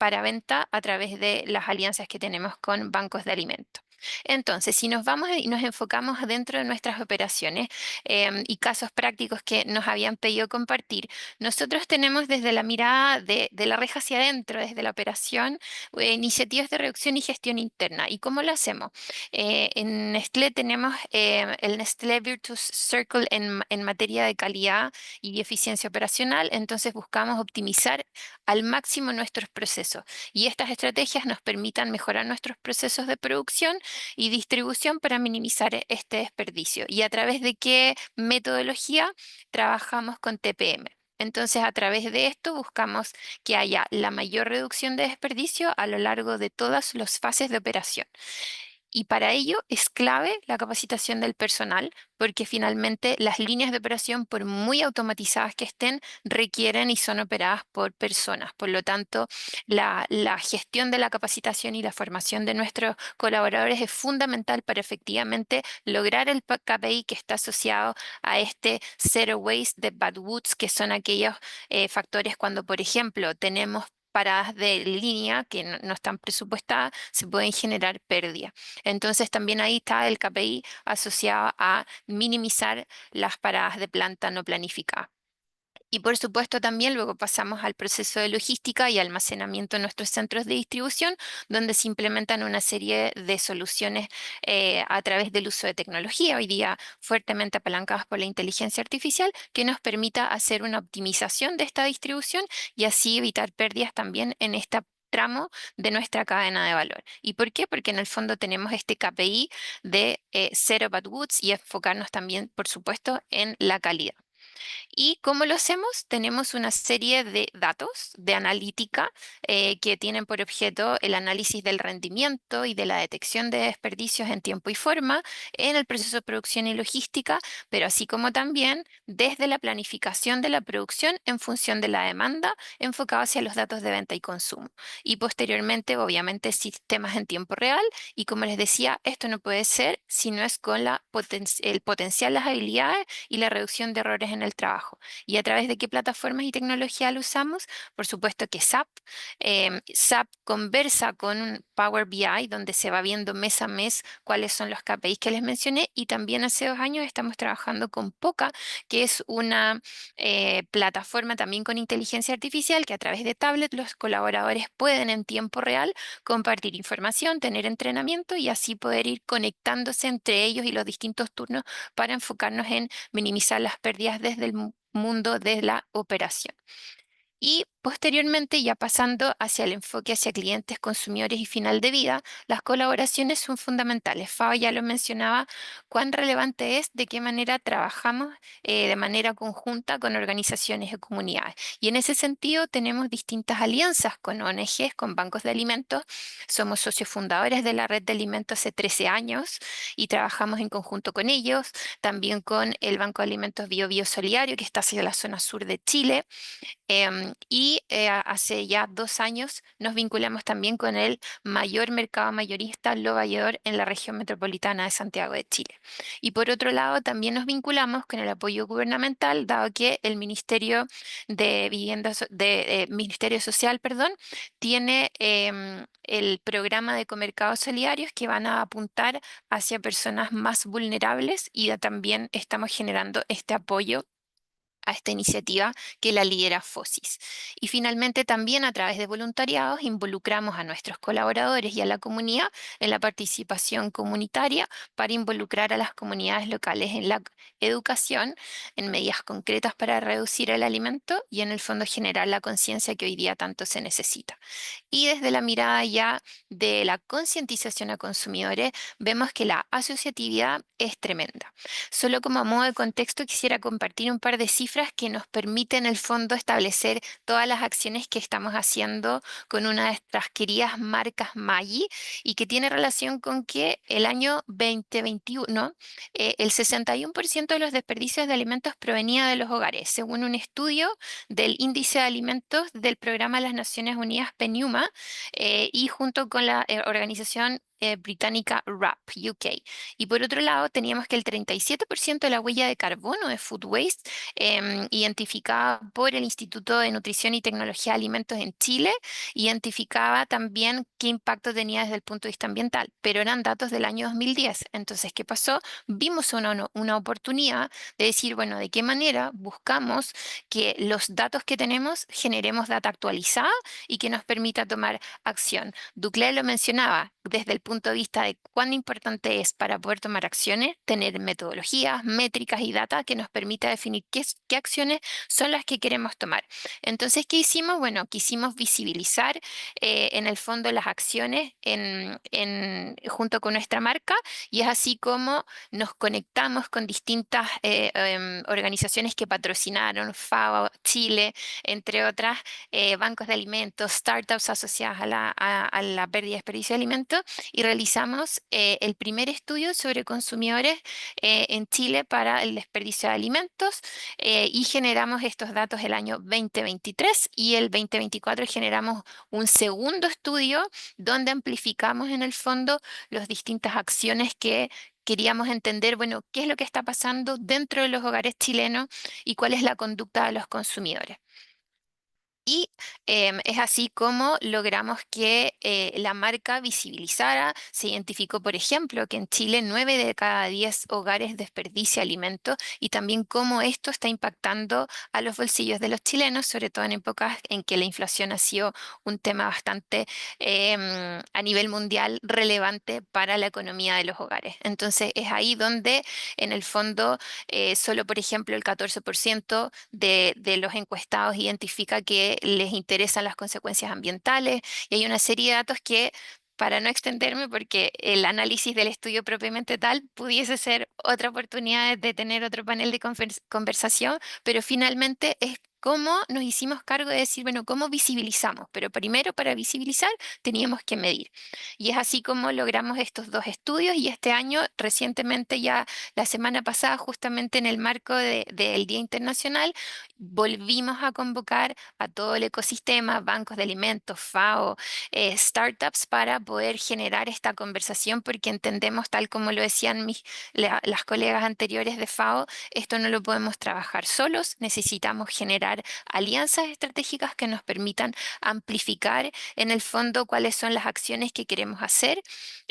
venta a través de las alianzas que tenemos con bancos de alimentos. Entonces, si nos vamos y nos enfocamos dentro de nuestras operaciones y casos prácticos que nos habían pedido compartir, nosotros tenemos desde la mirada de la reja hacia adentro, desde la operación, iniciativas de reducción y gestión interna. ¿Y cómo lo hacemos? En Nestlé tenemos el Nestlé Virtuous Circle en materia de calidad y eficiencia operacional, entonces buscamos optimizar al máximo nuestros procesos y estas estrategias nos permitan mejorar nuestros procesos de producción y distribución para minimizar este desperdicio. ¿Y a través de qué metodología? Trabajamos con TPM. Entonces, a través de esto buscamos que haya la mayor reducción de desperdicio a lo largo de todas las fases de operación. Y para ello es clave la capacitación del personal, porque finalmente las líneas de operación, por muy automatizadas que estén, requieren y son operadas por personas. Por lo tanto, la gestión de la capacitación y la formación de nuestros colaboradores es fundamental para efectivamente lograr el KPI que está asociado a este Zero Waste de Bad Woods, que son aquellos factores cuando, por ejemplo, tenemos paradas de línea que no están presupuestadas, se pueden generar pérdidas. Entonces también ahí está el KPI asociado a minimizar las paradas de planta no planificadas. Y por supuesto también luego pasamos al proceso de logística y almacenamiento en nuestros centros de distribución, donde se implementan una serie de soluciones a través del uso de tecnología, hoy día fuertemente apalancadas por la inteligencia artificial, que nos permita hacer una optimización de esta distribución y así evitar pérdidas también en esta tramo de nuestra cadena de valor. ¿Y por qué? Porque en el fondo tenemos este KPI de Zero Bad Goods y enfocarnos también, por supuesto, en la calidad. ¿Y cómo lo hacemos? Tenemos una serie de datos de analítica que tienen por objeto el análisis del rendimiento y de la detección de desperdicios en tiempo y forma en el proceso de producción y logística, pero así como también desde la planificación de la producción en función de la demanda, enfocado hacia los datos de venta y consumo. Y posteriormente, obviamente, sistemas en tiempo real. Y como les decía, esto no puede ser si no es con el potencial, las habilidades y la reducción de errores en el trabajo. ¿Y a través de qué plataformas y tecnología lo usamos? Por supuesto que SAP. SAP conversa con Power BI, donde se va viendo mes a mes cuáles son los KPIs que les mencioné. Y también hace 2 años estamos trabajando con POCA, que es una plataforma también con inteligencia artificial, que a través de tablet los colaboradores pueden en tiempo real compartir información, tener entrenamiento y así poder ir conectándose entre ellos y los distintos turnos para enfocarnos en minimizar las pérdidas desde el mundo de la operación. Y posteriormente, ya pasando hacia el enfoque hacia clientes, consumidores y final de vida, las colaboraciones son fundamentales. Fao ya lo mencionaba, cuán relevante es de qué manera trabajamos de manera conjunta con organizaciones y comunidades. Y en ese sentido tenemos distintas alianzas con ONGs, con bancos de alimentos. Somos socios fundadores de la red de alimentos hace 13 años y trabajamos en conjunto con ellos, también con el Banco de Alimentos Bio Bio Solidario, que está hacia la zona sur de Chile. Hace ya 2 años nos vinculamos también con el mayor mercado mayorista Lo Valledor en la región metropolitana de Santiago de Chile. Y por otro lado, también nos vinculamos con el apoyo gubernamental, dado que el Ministerio de Vivienda, Ministerio Social, perdón, tiene el programa de comercados solidarios que van a apuntar hacia personas más vulnerables y también estamos generando este apoyo a esta iniciativa que la lidera FOSIS. Y finalmente también a través de voluntariados involucramos a nuestros colaboradores y a la comunidad en la participación comunitaria para involucrar a las comunidades locales en la educación, en medidas concretas para reducir el alimento y en el fondo generar la conciencia que hoy día tanto se necesita. Y desde la mirada ya de la concientización a consumidores, vemos que la asociatividad es tremenda. Solo como modo de contexto quisiera compartir un par de cifras que nos permiten en el fondo establecer todas las acciones que estamos haciendo con una de nuestras queridas marcas Maggi y que tiene relación con que el año 2021 el 61% de los desperdicios de alimentos provenía de los hogares, según un estudio del Índice de Alimentos del Programa de las Naciones Unidas PNUMA y junto con la organización británica RAP UK. Y por otro lado, teníamos que el 37% de la huella de carbono de food waste identificada por el Instituto de Nutrición y Tecnología de Alimentos en Chile, identificaba también qué impacto tenía desde el punto de vista ambiental, pero eran datos del año 2010. Entonces, ¿qué pasó? Vimos una oportunidad de decir, bueno, ¿de qué manera buscamos que los datos que tenemos generemos data actualizada y que nos permita tomar acción? Ducler lo mencionaba desde el punto de vista de cuán importante es para poder tomar acciones, tener metodologías, métricas y data que nos permita definir qué acciones son las que queremos tomar. Entonces, ¿qué hicimos? Bueno, quisimos visibilizar en el fondo las acciones junto con nuestra marca, y es así como nos conectamos con distintas organizaciones que patrocinaron, FAO Chile, entre otras, bancos de alimentos, startups asociadas a la pérdida y desperdicio de alimentos, y realizamos el primer estudio sobre consumidores en Chile para el desperdicio de alimentos, y generamos estos datos el año 2023, y el 2024 generamos un segundo estudio donde amplificamos en el fondo las distintas acciones que queríamos entender, bueno, qué es lo que está pasando dentro de los hogares chilenos y cuál es la conducta de los consumidores. Y es así como logramos que la marca visibilizara. Se identificó, por ejemplo, que en Chile 9 de cada 10 hogares desperdicia alimentos, y también cómo esto está impactando a los bolsillos de los chilenos, sobre todo en épocas en que la inflación ha sido un tema bastante a nivel mundial relevante para la economía de los hogares. Entonces es ahí donde en el fondo solo, por ejemplo, el 14% de los encuestados identifica que les interesan las consecuencias ambientales, y hay una serie de datos que, para no extenderme, porque el análisis del estudio propiamente tal pudiese ser otra oportunidad de tener otro panel de conversación, pero finalmente es cómo nos hicimos cargo de decir, bueno, ¿cómo visibilizamos? Pero primero, para visibilizar teníamos que medir. Y es así como logramos estos dos estudios, y este año, recientemente, ya la semana pasada, justamente en el marco del Día Internacional, volvimos a convocar a todo el ecosistema, bancos de alimentos, FAO, startups, para poder generar esta conversación, porque entendemos, tal como lo decían las colegas anteriores de FAO, esto no lo podemos trabajar solos, necesitamos generar alianzas estratégicas que nos permitan amplificar en el fondo cuáles son las acciones que queremos hacer.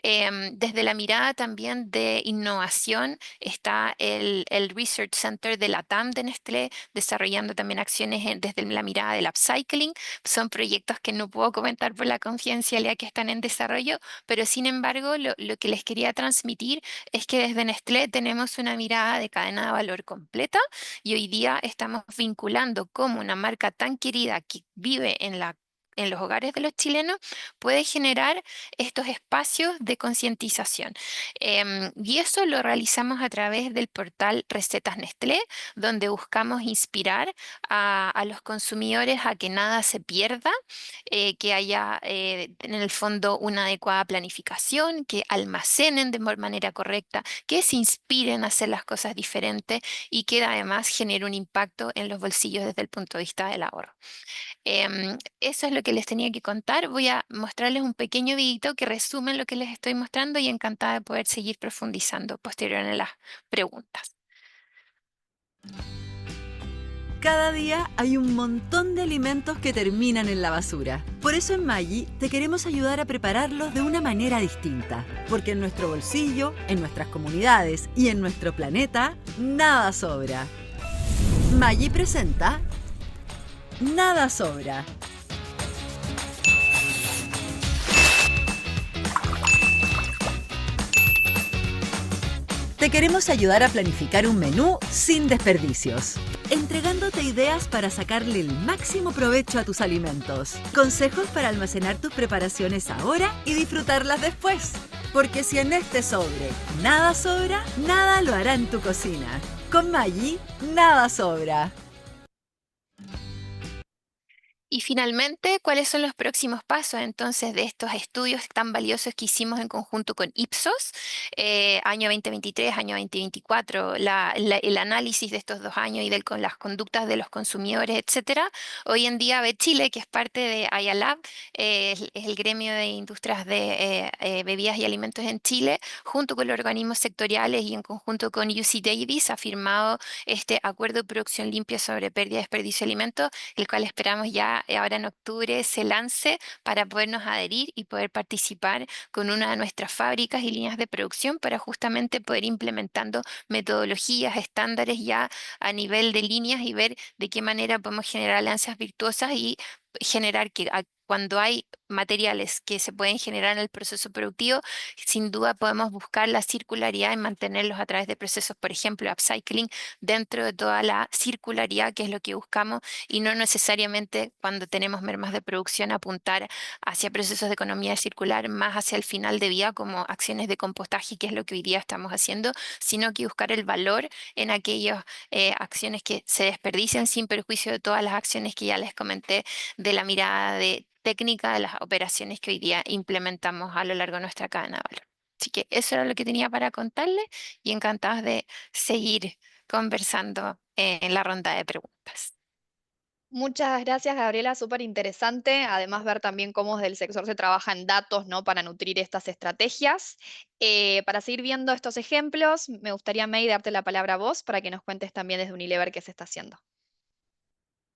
Desde la mirada también de innovación está el Research Center de la TAM de Nestlé, desarrollando también acciones desde la mirada del upcycling. Son proyectos que no puedo comentar por la confidencialidad que están en desarrollo, pero sin embargo lo que les quería transmitir es que desde Nestlé tenemos una mirada de cadena de valor completa, y hoy día estamos vinculando cómo una marca tan querida que vive en los hogares de los chilenos puede generar estos espacios de concientización. Y eso lo realizamos a través del portal Recetas Nestlé, donde buscamos inspirar a los consumidores a que nada se pierda, que haya en el fondo una adecuada planificación, que almacenen de manera correcta, que se inspiren a hacer las cosas diferentes, y que además genere un impacto en los bolsillos desde el punto de vista del ahorro. Eso es lo que les tenía que contar. Voy a mostrarles un pequeño videito que resume lo que les estoy mostrando, y encantada de poder seguir profundizando posterior en las preguntas. Cada día hay un montón de alimentos que terminan en la basura. Por eso en Maggi te queremos ayudar a prepararlos de una manera distinta. Porque en nuestro bolsillo, en nuestras comunidades y en nuestro planeta, nada sobra. Maggi presenta Nada Sobra. Te queremos ayudar a planificar un menú sin desperdicios, entregándote ideas para sacarle el máximo provecho a tus alimentos, consejos para almacenar tus preparaciones ahora y disfrutarlas después. Porque si en este sobre nada sobra, nada lo hará en tu cocina. Con Maggi, nada sobra. Y finalmente, ¿cuáles son los próximos pasos entonces de estos estudios tan valiosos que hicimos en conjunto con Ipsos, año 2023, año 2024, el análisis de estos 2 años y con las conductas de los consumidores, etcétera? Hoy en día Chile, que es parte de IALAB, es el gremio de industrias de bebidas y alimentos en Chile, junto con los organismos sectoriales y en conjunto con UC Davis, ha firmado este acuerdo de producción limpia sobre pérdida, desperdicio de alimentos, el cual esperamos ya ahora en octubre se lance para podernos adherir y poder participar con una de nuestras fábricas y líneas de producción para justamente poder implementando metodologías, estándares ya a nivel de líneas y ver de qué manera podemos generar alianzas virtuosas y generar que cuando hay materiales que se pueden generar en el proceso productivo, sin duda podemos buscar la circularidad y mantenerlos a través de procesos, por ejemplo, upcycling, dentro de toda la circularidad, que es lo que buscamos, y no necesariamente cuando tenemos mermas de producción apuntar hacia procesos de economía circular más hacia el final de vida como acciones de compostaje, que es lo que hoy día estamos haciendo, sino que buscar el valor en aquellas acciones que se desperdician sin perjuicio de todas las acciones que ya les comenté de la mirada de técnica de las operaciones que hoy día implementamos a lo largo de nuestra cadena de valor. Así que eso era lo que tenía para contarles y encantados de seguir conversando en la ronda de preguntas. Muchas gracias, Gabriela, súper interesante. Además, ver también cómo desde el sector se trabaja en datos, ¿no? Para nutrir estas estrategias. Para seguir viendo estos ejemplos, me gustaría, May, darte la palabra a vos para que nos cuentes también desde Unilever qué se está haciendo.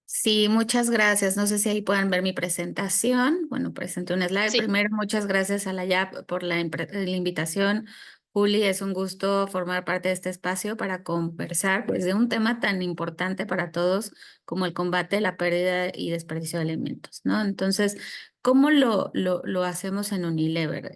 Sí, muchas gracias. No sé si ahí pueden ver mi presentación. Bueno, presenté un slide. Sí. Primero, muchas gracias a la YAP por la invitación. Juli, es un gusto formar parte de este espacio para conversar pues, de un tema tan importante para todos como el combate a la pérdida y desperdicio de alimentos, ¿no? Entonces, ¿cómo lo hacemos en Unilever?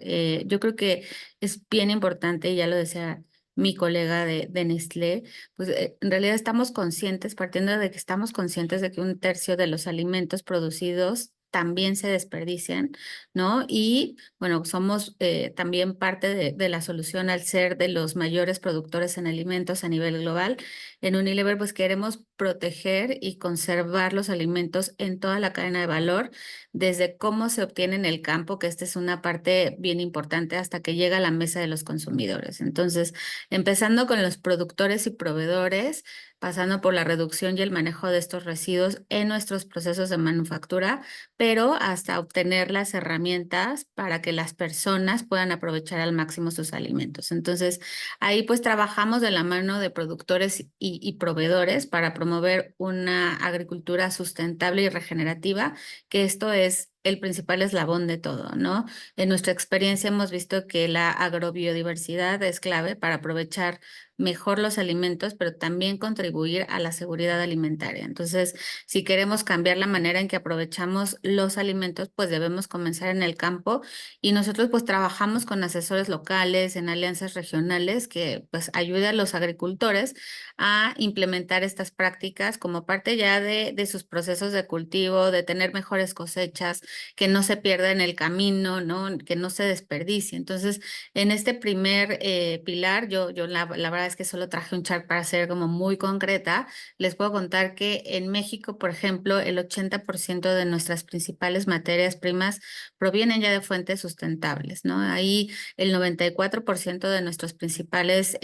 Yo creo que es bien importante, ya lo decía mi colega de Nestlé, pues en realidad estamos conscientes, partiendo de que estamos conscientes de que 1/3 de los alimentos producidos también se desperdician, ¿no? Y bueno, somos también parte de la solución al ser de los mayores productores en alimentos a nivel global. En Unilever, pues queremos proteger y conservar los alimentos en toda la cadena de valor, desde cómo se obtiene en el campo, que esta es una parte bien importante, hasta que llega a la mesa de los consumidores. Entonces, empezando con los productores y proveedores, pasando por la reducción y el manejo de estos residuos en nuestros procesos de manufactura, pero hasta obtener las herramientas para que las personas puedan aprovechar al máximo sus alimentos. Entonces, ahí pues trabajamos de la mano de productores y proveedores para promover una agricultura sustentable y regenerativa, que esto es el principal eslabón de todo, ¿no? En nuestra experiencia hemos visto que la agrobiodiversidad es clave para aprovechar mejor los alimentos, pero también contribuir a la seguridad alimentaria. Entonces, si queremos cambiar la manera en que aprovechamos los alimentos, pues debemos comenzar en el campo, y nosotros pues trabajamos con asesores locales, en alianzas regionales, que pues ayudan a los agricultores a implementar estas prácticas como parte ya de sus procesos de cultivo, de tener mejores cosechas, que no se pierda en el camino, ¿no? Que no se desperdicie. Entonces, en este primer pilar, yo la verdad es que solo traje un chart para ser como muy concreta. Les puedo contar que en México, por ejemplo, el 80% de nuestras principales materias primas provienen ya de fuentes sustentables, ¿no? Ahí el 94% de nuestros principales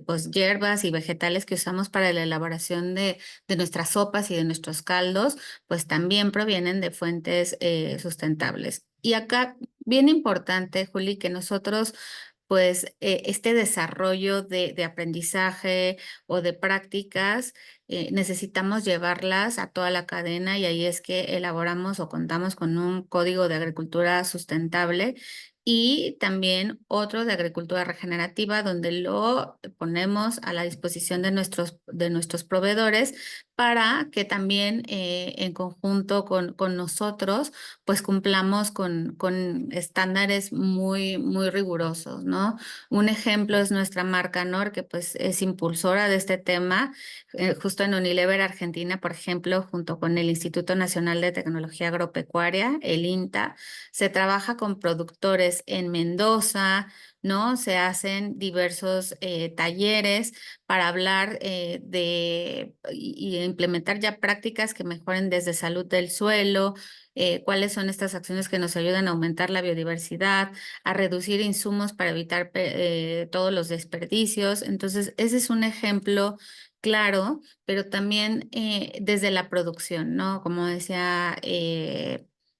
pues, hierbas y vegetales que usamos para la elaboración de nuestras sopas y de nuestros caldos, pues también provienen de fuentes sustentables. Y acá, bien importante, Juli, que nosotros pues este desarrollo de aprendizaje o de prácticas, necesitamos llevarlas a toda la cadena, y ahí es que elaboramos o contamos con un código de agricultura sustentable y también otro de agricultura regenerativa, donde lo ponemos a la disposición de nuestros proveedores para que también en conjunto con nosotros pues cumplamos con estándares muy, muy rigurosos, ¿no? Un ejemplo es nuestra marca NOR, que pues es impulsora de este tema. Justamente justo en Unilever Argentina, por ejemplo, junto con el Instituto Nacional de Tecnología Agropecuaria, el INTA, se trabaja con productores en Mendoza, ¿no? Se hacen diversos talleres para hablar y implementar ya prácticas que mejoren desde salud del suelo, cuáles son estas acciones que nos ayudan a aumentar la biodiversidad, a reducir insumos para evitar todos los desperdicios. Entonces, ese es un ejemplo claro, pero también desde la producción, ¿no? Como decía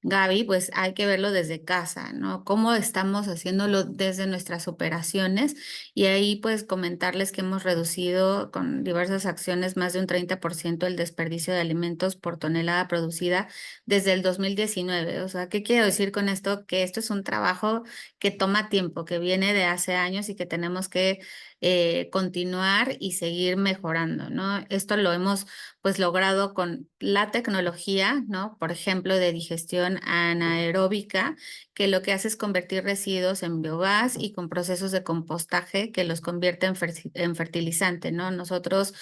Gaby, pues hay que verlo desde casa, ¿no? Cómo estamos haciéndolo desde nuestras operaciones y ahí pues comentarles que hemos reducido con diversas acciones más de un 30% el desperdicio de alimentos por tonelada producida desde el 2019. O sea, ¿qué quiero decir con esto? Que esto es un trabajo que toma tiempo, que viene de hace años y que tenemos que continuar y seguir mejorando, ¿no? Esto lo hemos pues logrado con la tecnología, ¿no? Por ejemplo, de digestión anaeróbica, que lo que hace es convertir residuos en biogás y con procesos de compostaje que los convierte en fertilizante, ¿no? Nosotros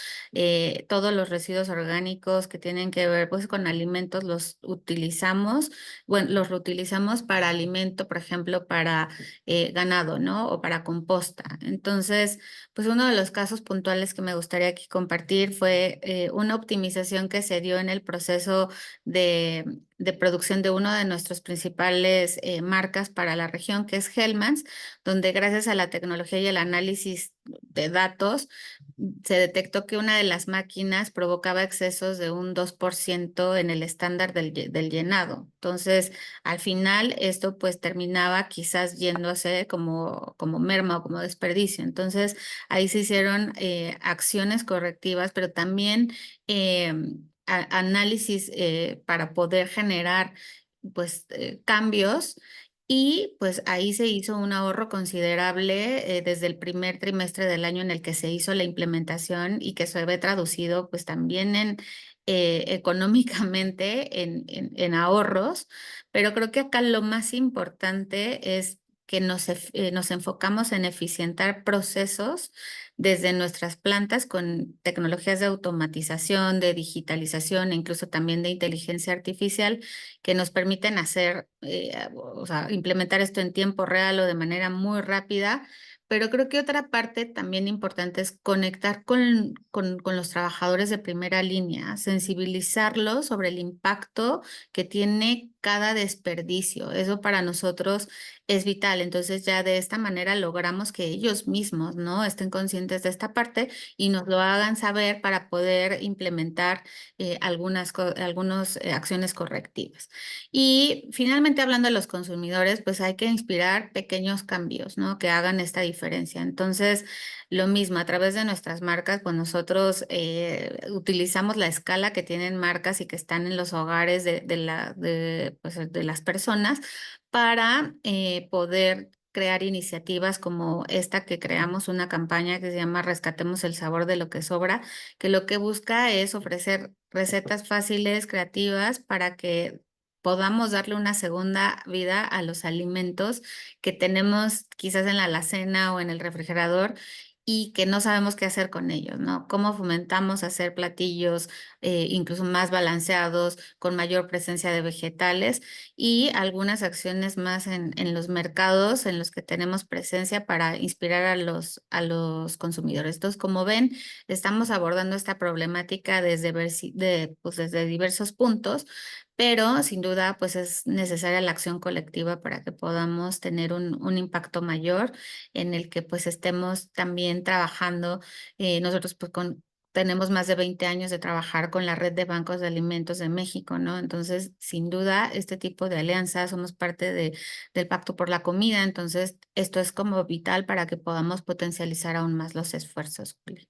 todos los residuos orgánicos que tienen que ver pues con alimentos los utilizamos, bueno, los reutilizamos para alimento, por ejemplo, para ganado, ¿no? O para composta. Entonces, pues uno de los casos puntuales que me gustaría aquí compartir fue una optimización que se dio en el proceso de producción de uno de nuestros principales marcas para la región, que es Hellmann's, donde gracias a la tecnología y el análisis de datos, se detectó que una de las máquinas provocaba excesos de un 2% en el estándar del llenado. Entonces, al final, esto pues terminaba quizás yéndose como merma o como desperdicio. Entonces, ahí se hicieron acciones correctivas, pero también análisis para poder generar pues cambios y pues ahí se hizo un ahorro considerable desde el primer trimestre del año en el que se hizo la implementación y que se ve traducido pues también en económicamente en ahorros, pero creo que acá lo más importante es que nos enfocamos en eficientar procesos desde nuestras plantas con tecnologías de automatización, de digitalización e incluso también de inteligencia artificial que nos permiten hacer, o sea, implementar esto en tiempo real o de manera muy rápida. Pero creo que otra parte también importante es conectar con los trabajadores de primera línea, sensibilizarlos sobre el impacto que tiene cada desperdicio. Eso para nosotros es vital. Entonces ya de esta manera logramos que ellos mismos, ¿no? Estén conscientes de esta parte y nos lo hagan saber para poder implementar algunas acciones correctivas. Y finalmente hablando de los consumidores, pues hay que inspirar pequeños cambios, ¿no? Que hagan esta diferencia. Entonces, lo mismo, a través de nuestras marcas, pues nosotros utilizamos la escala que tienen marcas y que están en los hogares pues, de las personas para poder crear iniciativas como esta que creamos, una campaña que se llama Rescatemos el sabor de lo que sobra, que lo que busca es ofrecer recetas fáciles, creativas, para que podamos darle una segunda vida a los alimentos que tenemos quizás en la alacena o en el refrigerador y que no sabemos qué hacer con ellos, ¿no? Cómo fomentamos hacer platillos incluso más balanceados, con mayor presencia de vegetales y algunas acciones más en los mercados en los que tenemos presencia para inspirar a los consumidores. Entonces, como ven, estamos abordando esta problemática pues desde diversos puntos, pero sin duda pues es necesaria la acción colectiva para que podamos tener un impacto mayor en el que pues estemos también trabajando. Nosotros pues tenemos más de 20 años de trabajar con la Red de Bancos de Alimentos de México, ¿no? Entonces, sin duda, este tipo de alianzas, somos parte del Pacto por la Comida, entonces esto es como vital para que podamos potencializar aún más los esfuerzos, Juli.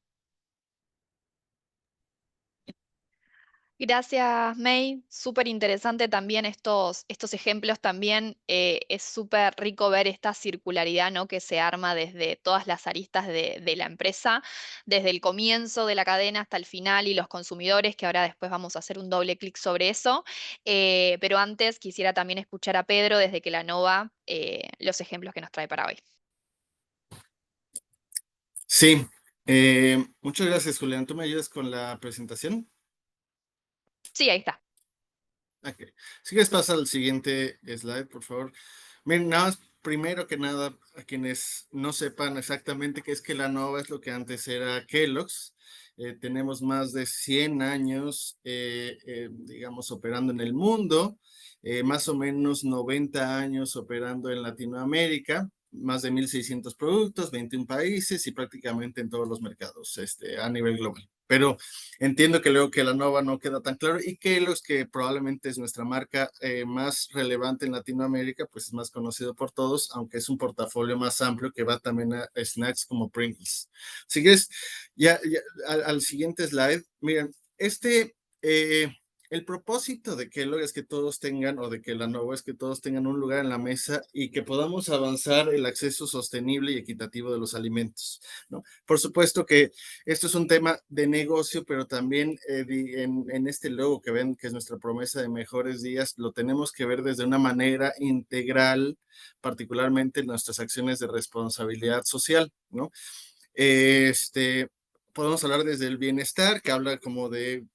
Gracias, May. Súper interesante también estos ejemplos también. Es súper rico ver esta circularidad, ¿no? Que se arma desde todas las aristas de la empresa, desde el comienzo de la cadena hasta el final y los consumidores, que ahora después vamos a hacer un doble clic sobre eso. Pero antes quisiera también escuchar a Pedro desde que la Nova los ejemplos que nos trae para hoy. Sí, Muchas gracias, Julián. ¿Tú me ayudas con la presentación? Sí, ahí está. Ok. Si quieres pasa al siguiente slide, por favor. Miren, nada más, primero que nada, a quienes no sepan exactamente qué es Kellanova, es lo que antes era Kellogg's. Tenemos más de 100 años, digamos, operando en el mundo, más o menos 90 años operando en Latinoamérica, más de 1,600 productos, 21 países y prácticamente en todos los mercados a nivel global. Pero entiendo que luego Kellanova no queda tan claro y Kellogg's, que probablemente es nuestra marca más relevante en Latinoamérica, pues es más conocido por todos, aunque es un portafolio más amplio que va también a snacks como Pringles. Si quieres, ya al siguiente slide, miren, el propósito de Kellogg es que todos tengan, o de Kellanova es que todos tengan un lugar en la mesa y que podamos avanzar el acceso sostenible y equitativo de los alimentos, ¿no? Por supuesto que esto es un tema de negocio, pero también en este logo que ven, que es nuestra promesa de mejores días, lo tenemos que ver desde una manera integral, particularmente en nuestras acciones de responsabilidad social, ¿no? Podemos hablar desde el bienestar, que habla como de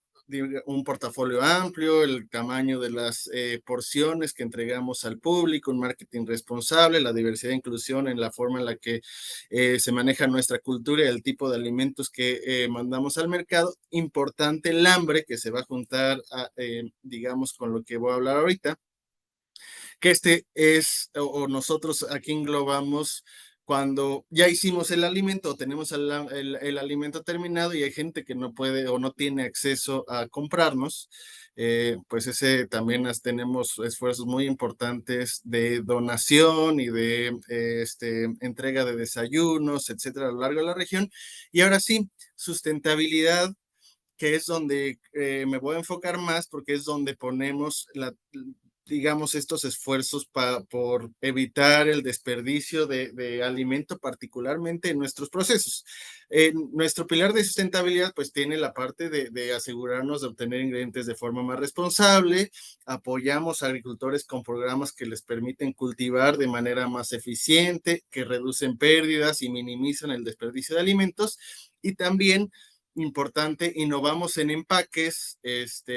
un portafolio amplio, el tamaño de las porciones que entregamos al público, un marketing responsable, la diversidad e inclusión en la forma en la que se maneja nuestra cultura y el tipo de alimentos que mandamos al mercado. Importante el hambre, que se va a juntar, digamos, con lo que voy a hablar ahorita, que o nosotros aquí englobamos cuando ya hicimos el alimento o tenemos el alimento terminado y hay gente que no puede o no tiene acceso a comprarnos, pues ese también tenemos esfuerzos muy importantes de donación y de entrega de desayunos, etcétera, a lo largo de la región. Y ahora sí, sustentabilidad, que es donde me voy a enfocar más, porque es donde ponemos digamos, estos esfuerzos por evitar el desperdicio de alimento, particularmente en nuestros procesos. Nuestro pilar de sustentabilidad, pues, tiene la parte de asegurarnos de obtener ingredientes de forma más responsable. Apoyamos a agricultores con programas que les permiten cultivar de manera más eficiente, que reducen pérdidas y minimizan el desperdicio de alimentos. Y también, importante, innovamos en empaques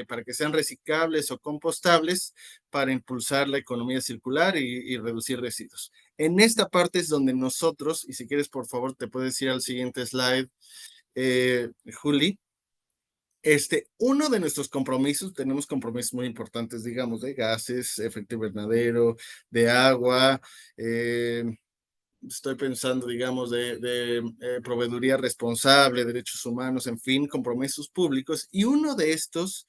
para que sean reciclables o compostables, para impulsar la economía circular y reducir residuos. En esta parte es donde nosotros, y si quieres, por favor, te puedes ir al siguiente slide, Juli. Uno de nuestros compromisos, tenemos compromisos muy importantes, digamos, de gases, efecto invernadero, de agua, estoy pensando, digamos, de proveeduría responsable, derechos humanos, en fin, compromisos públicos. Y uno de estos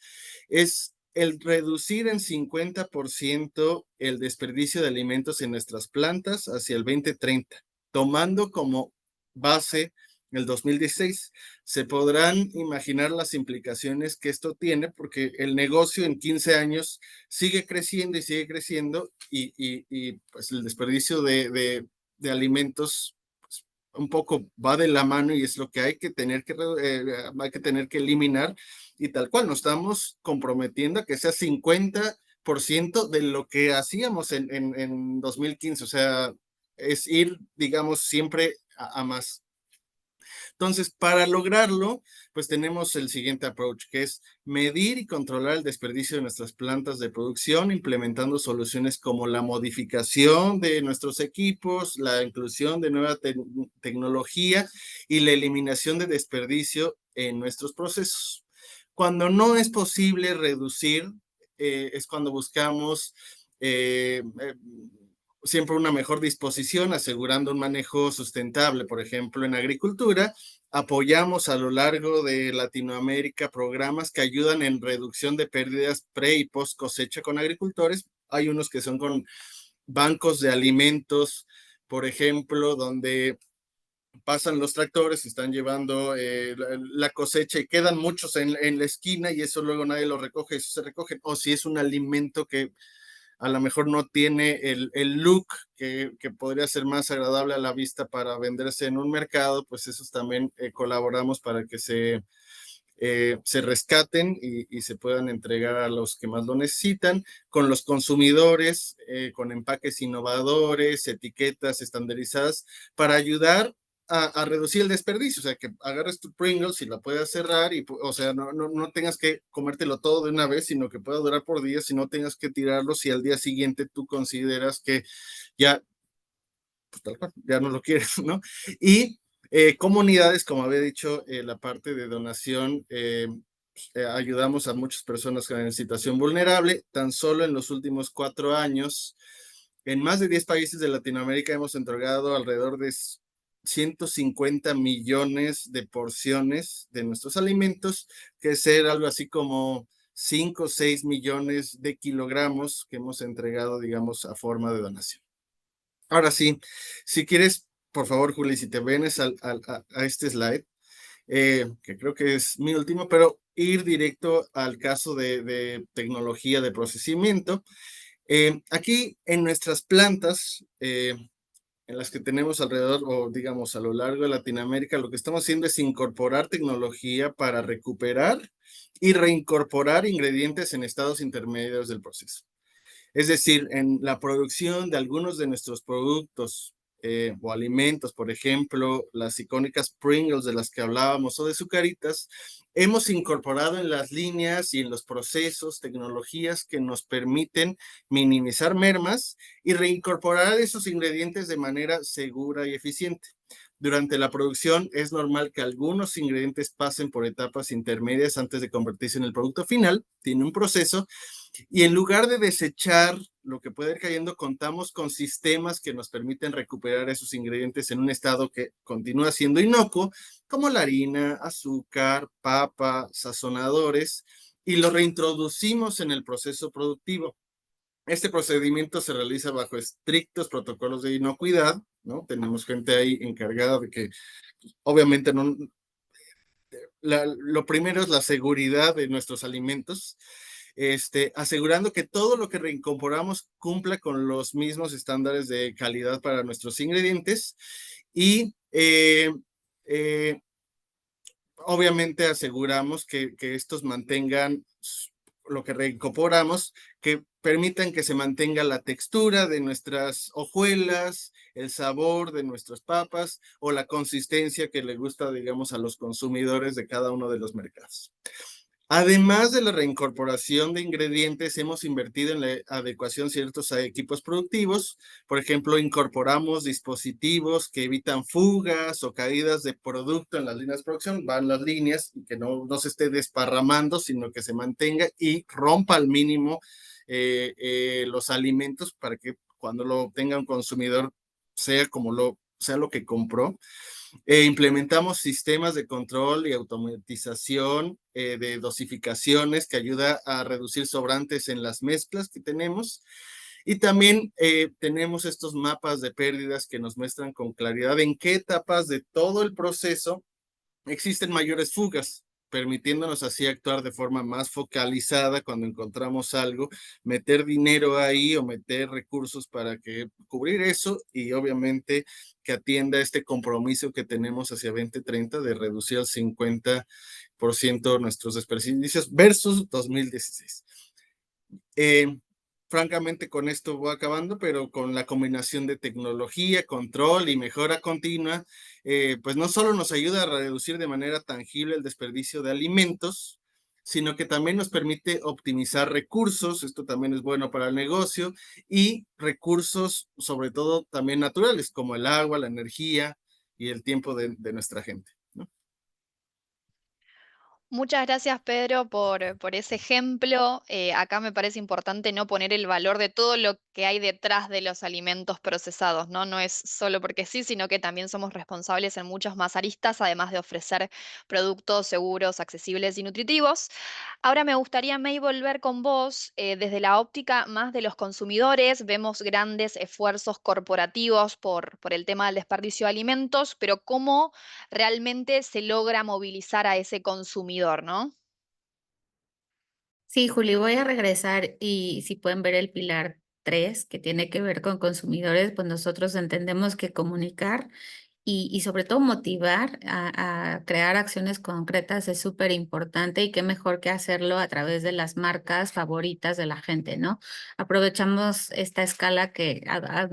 es el reducir en 50% el desperdicio de alimentos en nuestras plantas hacia el 2030, tomando como base el 2016. Se podrán imaginar las implicaciones que esto tiene, porque el negocio en 15 años sigue creciendo y sigue creciendo, y pues el desperdicio de alimentos, pues, un poco va de la mano, y es lo que hay que tener que eliminar, y tal cual nos estamos comprometiendo a que sea 50% de lo que hacíamos en 2015, o sea, es ir, digamos, siempre a más. Entonces, para lograrlo, pues tenemos el siguiente approach, que es medir y controlar el desperdicio de nuestras plantas de producción, implementando soluciones como la modificación de nuestros equipos, la inclusión de nueva tecnología y la eliminación de desperdicio en nuestros procesos. Cuando no es posible reducir, es cuando buscamos siempre una mejor disposición, asegurando un manejo sustentable. Por ejemplo, en agricultura, apoyamos a lo largo de Latinoamérica programas que ayudan en reducción de pérdidas pre y post cosecha con agricultores. Hay unos que son con bancos de alimentos, por ejemplo, donde pasan los tractores y están llevando la cosecha y quedan muchos en la esquina, y eso luego nadie lo recoge, eso se recoge. O si es un alimento que a lo mejor no tiene el look que podría ser más agradable a la vista para venderse en un mercado, pues esos también colaboramos para que se rescaten y se puedan entregar a los que más lo necesitan, con los consumidores, con empaques innovadores, etiquetas estandarizadas, para ayudar a reducir el desperdicio, o sea, que agarres tu Pringles y la puedas cerrar y, o sea, no tengas que comértelo todo de una vez, sino que pueda durar por días y no tengas que tirarlo si al día siguiente tú consideras que ya, pues tal cual, ya no lo quieres, ¿no? Y comunidades, como había dicho, la parte de donación, ayudamos a muchas personas en situación vulnerable. Tan solo en los últimos 4 años, en más de 10 países de Latinoamérica hemos entregado alrededor de 150 millones de porciones de nuestros alimentos, que es algo así como 5 o 6 millones de kilogramos que hemos entregado, digamos, a forma de donación. Ahora sí, si quieres, por favor, Juli, si te vienes a este slide, que creo que es mi último, pero ir directo al caso de tecnología de procesamiento. Aquí en nuestras plantas, en las que tenemos alrededor, o digamos a lo largo de Latinoamérica, lo que estamos haciendo es incorporar tecnología para recuperar y reincorporar ingredientes en estados intermedios del proceso. Es decir, en la producción de algunos de nuestros productos o alimentos, por ejemplo, las icónicas Pringles de las que hablábamos o de Zucaritas, hemos incorporado en las líneas y en los procesos tecnologías que nos permiten minimizar mermas y reincorporar esos ingredientes de manera segura y eficiente. Durante la producción es normal que algunos ingredientes pasen por etapas intermedias antes de convertirse en el producto final. Tiene un proceso. Y en lugar de desechar lo que puede ir cayendo, contamos con sistemas que nos permiten recuperar esos ingredientes en un estado que continúa siendo inocuo, como la harina, azúcar, papa, sazonadores, y lo reintroducimos en el proceso productivo. Este procedimiento se realiza bajo estrictos protocolos de inocuidad, ¿no? Tenemos gente ahí encargada de que, obviamente, no, lo primero es la seguridad de nuestros alimentos, asegurando que todo lo que reincorporamos cumpla con los mismos estándares de calidad para nuestros ingredientes y obviamente aseguramos que estos mantengan lo que reincorporamos, que permitan que se mantenga la textura de nuestras hojuelas, el sabor de nuestras papas o la consistencia que le gusta, digamos, a los consumidores de cada uno de los mercados. Además de la reincorporación de ingredientes, hemos invertido en la adecuación ciertos equipos productivos. Por ejemplo, incorporamos dispositivos que evitan fugas o caídas de producto en las líneas de producción, van las líneas y que no se esté desparramando, sino que se mantenga y rompa al mínimo los alimentos para que cuando lo tenga un consumidor sea lo que compró. Implementamos sistemas de control y automatización de dosificaciones que ayuda a reducir sobrantes en las mezclas que tenemos. Y también tenemos estos mapas de pérdidas que nos muestran con claridad en qué etapas de todo el proceso existen mayores fugas, permitiéndonos así actuar de forma más focalizada cuando encontramos algo, meter dinero ahí o meter recursos para que cubrir eso y obviamente que atienda este compromiso que tenemos hacia 2030 de reducir al 50% nuestros desperdicios versus 2016. Francamente, con esto voy acabando, pero con la combinación de tecnología, control y mejora continua, pues no solo nos ayuda a reducir de manera tangible el desperdicio de alimentos, sino que también nos permite optimizar recursos, esto también es bueno para el negocio, y recursos, sobre todo también naturales, como el agua, la energía y el tiempo de nuestra gente, ¿no? Muchas gracias, Pedro, por ese ejemplo. Acá me parece importante no poner el valor de todo lo que hay detrás de los alimentos procesados, ¿no? No es solo porque sí, sino que también somos responsables en muchas más aristas, además de ofrecer productos seguros, accesibles y nutritivos. Ahora me gustaría, May, volver con vos desde la óptica más de los consumidores. Vemos grandes esfuerzos corporativos por el tema del desperdicio de alimentos, pero ¿cómo realmente se logra movilizar a ese consumidor, no? Sí, Juli, voy a regresar y si pueden ver el pilar 3 que tiene que ver con consumidores, pues nosotros entendemos que comunicar y sobre todo motivar a crear acciones concretas es súper importante y qué mejor que hacerlo a través de las marcas favoritas de la gente, ¿no? Aprovechamos esta escala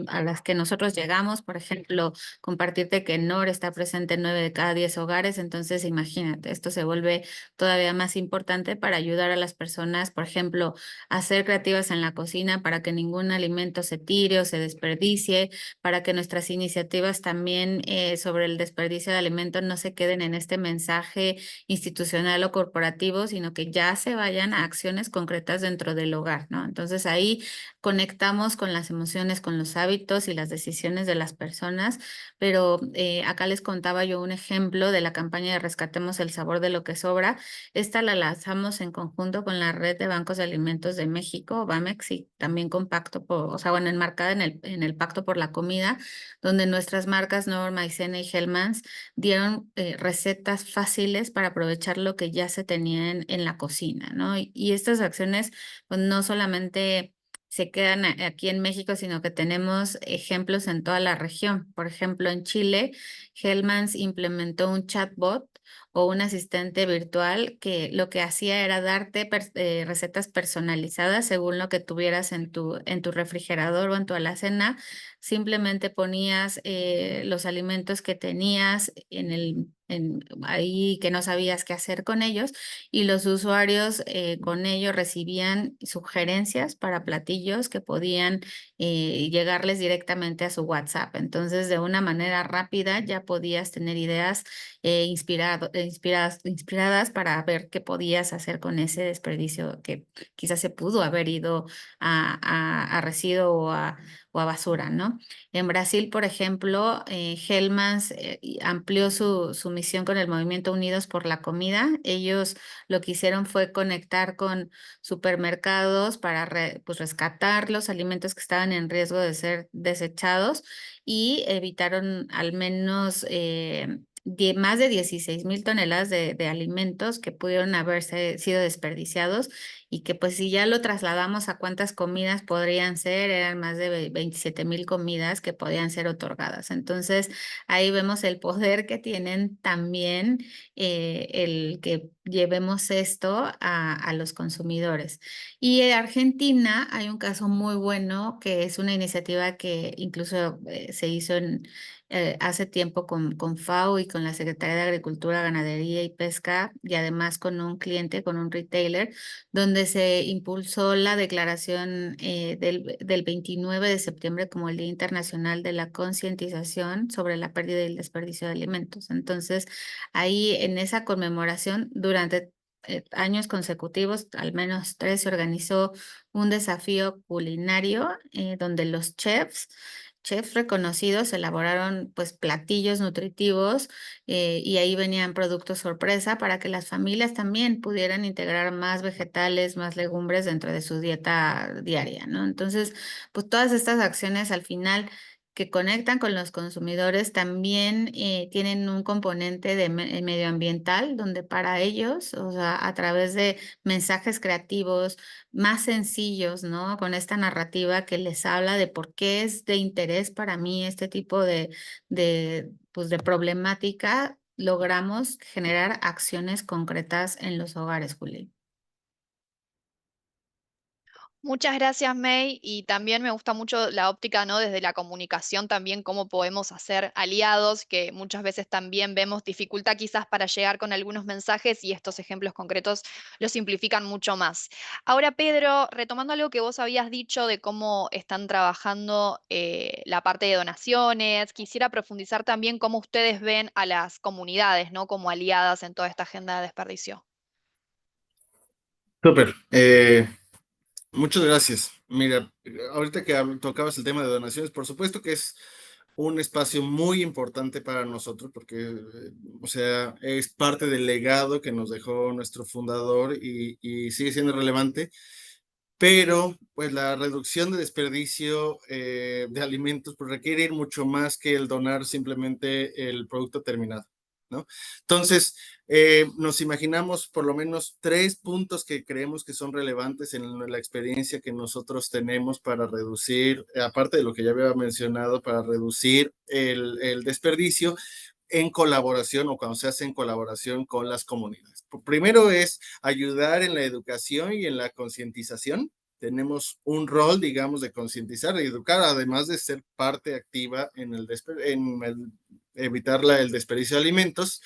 a las que nosotros llegamos, por ejemplo, compartirte que NOR está presente en 9 de cada 10 hogares, entonces imagínate, esto se vuelve todavía más importante para ayudar a las personas, por ejemplo, a ser creativas en la cocina para que ningún alimento se tire o se desperdicie, para que nuestras iniciativas también sobre el desperdicio de alimentos no se queden en este mensaje institucional o corporativo, sino que ya se vayan a acciones concretas dentro del hogar, ¿no? Entonces ahí conectamos con las emociones, con los hábitos y las decisiones de las personas, pero acá les contaba yo un ejemplo de la campaña de Rescatemos el Sabor de lo que Sobra. Esta la lanzamos en conjunto con la Red de Bancos de Alimentos de México, BAMEX, y también con Pacto por, o sea, bueno, enmarcada en el Pacto por la Comida, donde nuestras marcas Knorr, Maicena y Hellmann's dieron recetas fáciles para aprovechar lo que ya se tenía en la cocina, ¿no? Y estas acciones, pues no solamente se quedan aquí en México, sino que tenemos ejemplos en toda la región. Por ejemplo, en Chile, Hellmann's implementó un chatbot o un asistente virtual que lo que hacía era darte recetas personalizadas según lo que tuvieras en tu refrigerador o en tu alacena. Simplemente ponías los alimentos que tenías ahí que no sabías qué hacer con ellos, y los usuarios con ello recibían sugerencias para platillos que podían llegarles directamente a su WhatsApp. Entonces, de una manera rápida ya podías tener ideas inspiradas para ver qué podías hacer con ese desperdicio que quizás se pudo haber ido a residuo o a basura, ¿no? En Brasil, por ejemplo, Hellmann's amplió su misión con el movimiento Unidos por la Comida. Ellos lo que hicieron fue conectar con supermercados para pues rescatar los alimentos que estaban en riesgo de ser desechados, y evitaron al menos más de 16,000 toneladas de alimentos que pudieron haberse sido desperdiciados, y que pues si ya lo trasladamos a cuántas comidas podrían ser, eran más de 27,000 comidas que podían ser otorgadas. Entonces ahí vemos el poder que tienen también el que llevemos esto a los consumidores. Y en Argentina hay un caso muy bueno, que es una iniciativa que incluso se hizo hace tiempo con FAO y con la Secretaría de Agricultura, Ganadería y Pesca, y además con un cliente, con un retailer, donde se impulsó la declaración del 29 de septiembre como el Día Internacional de la Concientización sobre la pérdida y el desperdicio de alimentos. Entonces, ahí en esa conmemoración, durante años consecutivos, al menos 3, se organizó un desafío culinario donde los chefs reconocidos elaboraron pues platillos nutritivos, y ahí venían productos sorpresa para que las familias también pudieran integrar más vegetales, más legumbres dentro de su dieta diaria, ¿no? Entonces, pues todas estas acciones al final que conectan con los consumidores también tienen un componente medioambiental, donde para ellos, o sea, a través de mensajes creativos más sencillos, ¿no? Con esta narrativa que les habla de por qué es de interés para mí este tipo pues de problemática, logramos generar acciones concretas en los hogares, Juli. Muchas gracias, May, y también me gusta mucho la óptica, ¿no? Desde la comunicación también, cómo podemos hacer aliados, que muchas veces también vemos dificultad quizás para llegar con algunos mensajes, y estos ejemplos concretos lo simplifican mucho más. Ahora, Pedro, retomando algo que vos habías dicho de cómo están trabajando la parte de donaciones, quisiera profundizar también cómo ustedes ven a las comunidades, ¿no? Como aliadas en toda esta agenda de desperdicio. Súper. Muchas gracias. Mira, ahorita que tocabas el tema de donaciones, por supuesto que es un espacio muy importante para nosotros porque, o sea, es parte del legado que nos dejó nuestro fundador y sigue siendo relevante, pero pues la reducción de desperdicio de alimentos pues, requiere ir mucho más que el donar simplemente el producto terminado. ¿no? Entonces, nos imaginamos por lo menos 3 puntos que creemos que son relevantes en la experiencia que nosotros tenemos para reducir, aparte de lo que ya había mencionado, para reducir el desperdicio en colaboración o cuando se hace en colaboración con las comunidades. Primero es ayudar en la educación y en la concientización. Tenemos un rol, digamos, de concientizar y educar, además de ser parte activa en evitar el desperdicio de alimentos.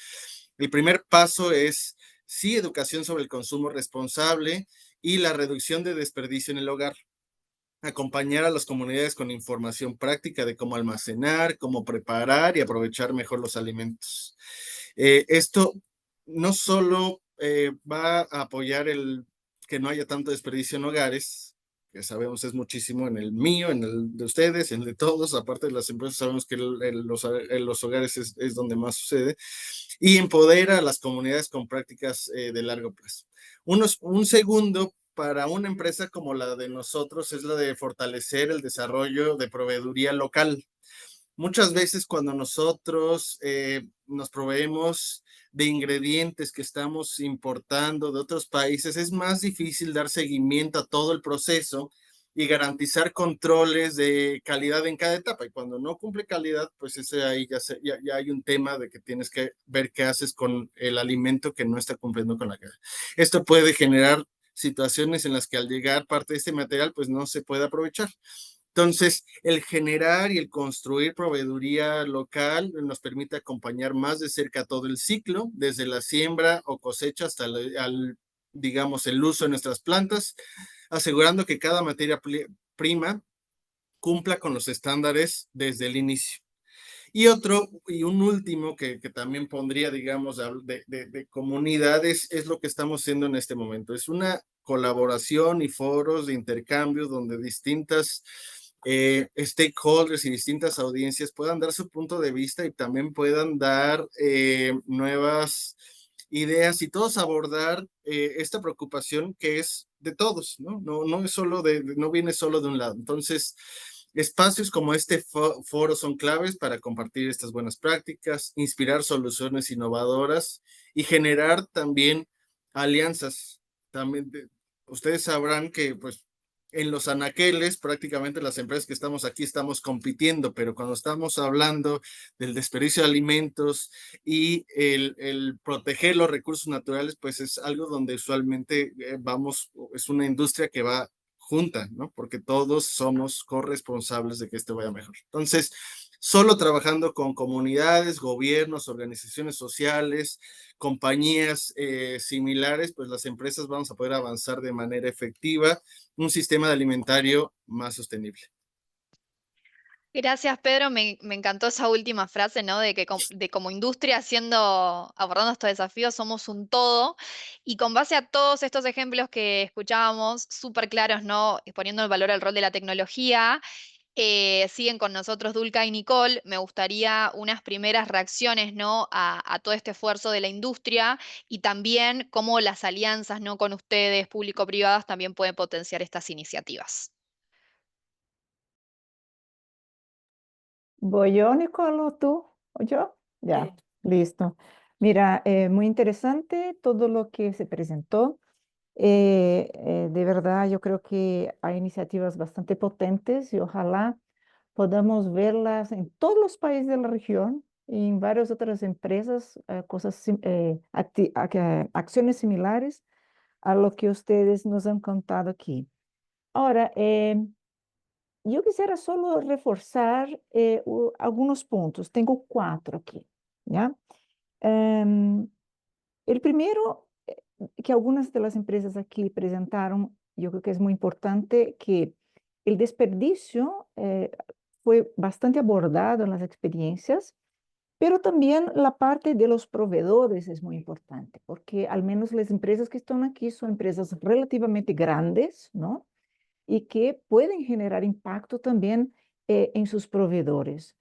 El primer paso es, sí, educación sobre el consumo responsable y la reducción de desperdicio en el hogar. Acompañar a las comunidades con información práctica de cómo almacenar, cómo preparar y aprovechar mejor los alimentos. Esto no solo va a apoyar el que no haya tanto desperdicio en hogares, que sabemos es muchísimo en el mío, en el de ustedes, en el de todos, aparte de las empresas, sabemos que los hogares es donde más sucede, y empodera a las comunidades con prácticas de largo plazo. Un segundo para una empresa como la de nosotros es la de fortalecer el desarrollo de proveeduría local. Muchas veces cuando nosotros nos proveemos de ingredientes que estamos importando de otros países, es más difícil dar seguimiento a todo el proceso y garantizar controles de calidad en cada etapa. Y cuando no cumple calidad, pues ahí ya hay un tema de que tienes que ver qué haces con el alimento que no está cumpliendo con la calidad. Esto puede generar situaciones en las que al llegar parte de este material, pues no se puede aprovechar. Entonces, el generar y el construir proveeduría local nos permite acompañar más de cerca todo el ciclo, desde la siembra o cosecha hasta digamos, el uso de nuestras plantas, asegurando que cada materia prima cumpla con los estándares desde el inicio. Y un último que también pondría, digamos, de comunidades, es lo que estamos haciendo en este momento. Es una colaboración y foros de intercambio donde distintas stakeholders y distintas audiencias puedan dar su punto de vista y también puedan dar nuevas ideas y todos abordar esta preocupación que es de todos, ¿no? No es solo no viene solo de un lado. Entonces, espacios como este foro son claves para compartir estas buenas prácticas, inspirar soluciones innovadoras y generar también alianzas. También ustedes sabrán que pues en los anaqueles prácticamente las empresas que estamos aquí estamos compitiendo, pero cuando estamos hablando del desperdicio de alimentos y el proteger los recursos naturales, pues es algo donde usualmente es una industria que va junta, ¿no? Porque todos somos corresponsables de que esto vaya mejor. Entonces, solo trabajando con comunidades, gobiernos, organizaciones sociales, compañías similares, pues las empresas vamos a poder avanzar de manera efectiva un sistema alimentario más sostenible. Gracias, Pedro. Me encantó esa última frase, ¿no? De que como industria, abordando estos desafíos, somos un todo. Y con base a todos estos ejemplos que escuchábamos, súper claros, ¿no? Poniendo en valor el rol de la tecnología, siguen con nosotros Dulca y Nicole. Me gustaría unas primeras reacciones, ¿no? A todo este esfuerzo de la industria y también cómo las alianzas, ¿no? Con ustedes, público-privadas, también pueden potenciar estas iniciativas. ¿Voy yo, Nicole, o tú? ¿O yo? Ya, listo. Mira, muy interesante todo lo que se presentó. De verdad, yo creo que hay iniciativas bastante potentes y ojalá podamos verlas en todos los países de la región y en varias otras empresas, acciones similares a lo que ustedes nos han contado aquí. Ahora, yo quisiera solo reforzar algunos puntos. Tengo 4 aquí, ¿ya? El primero, que algunas de las empresas aquí presentaron, yo creo que es muy importante que el desperdicio fue bastante abordado en las experiencias, pero también la parte de los proveedores es muy importante, porque al menos las empresas que están aquí son empresas relativamente grandes, ¿no? Y que pueden generar impacto también en sus proveedores,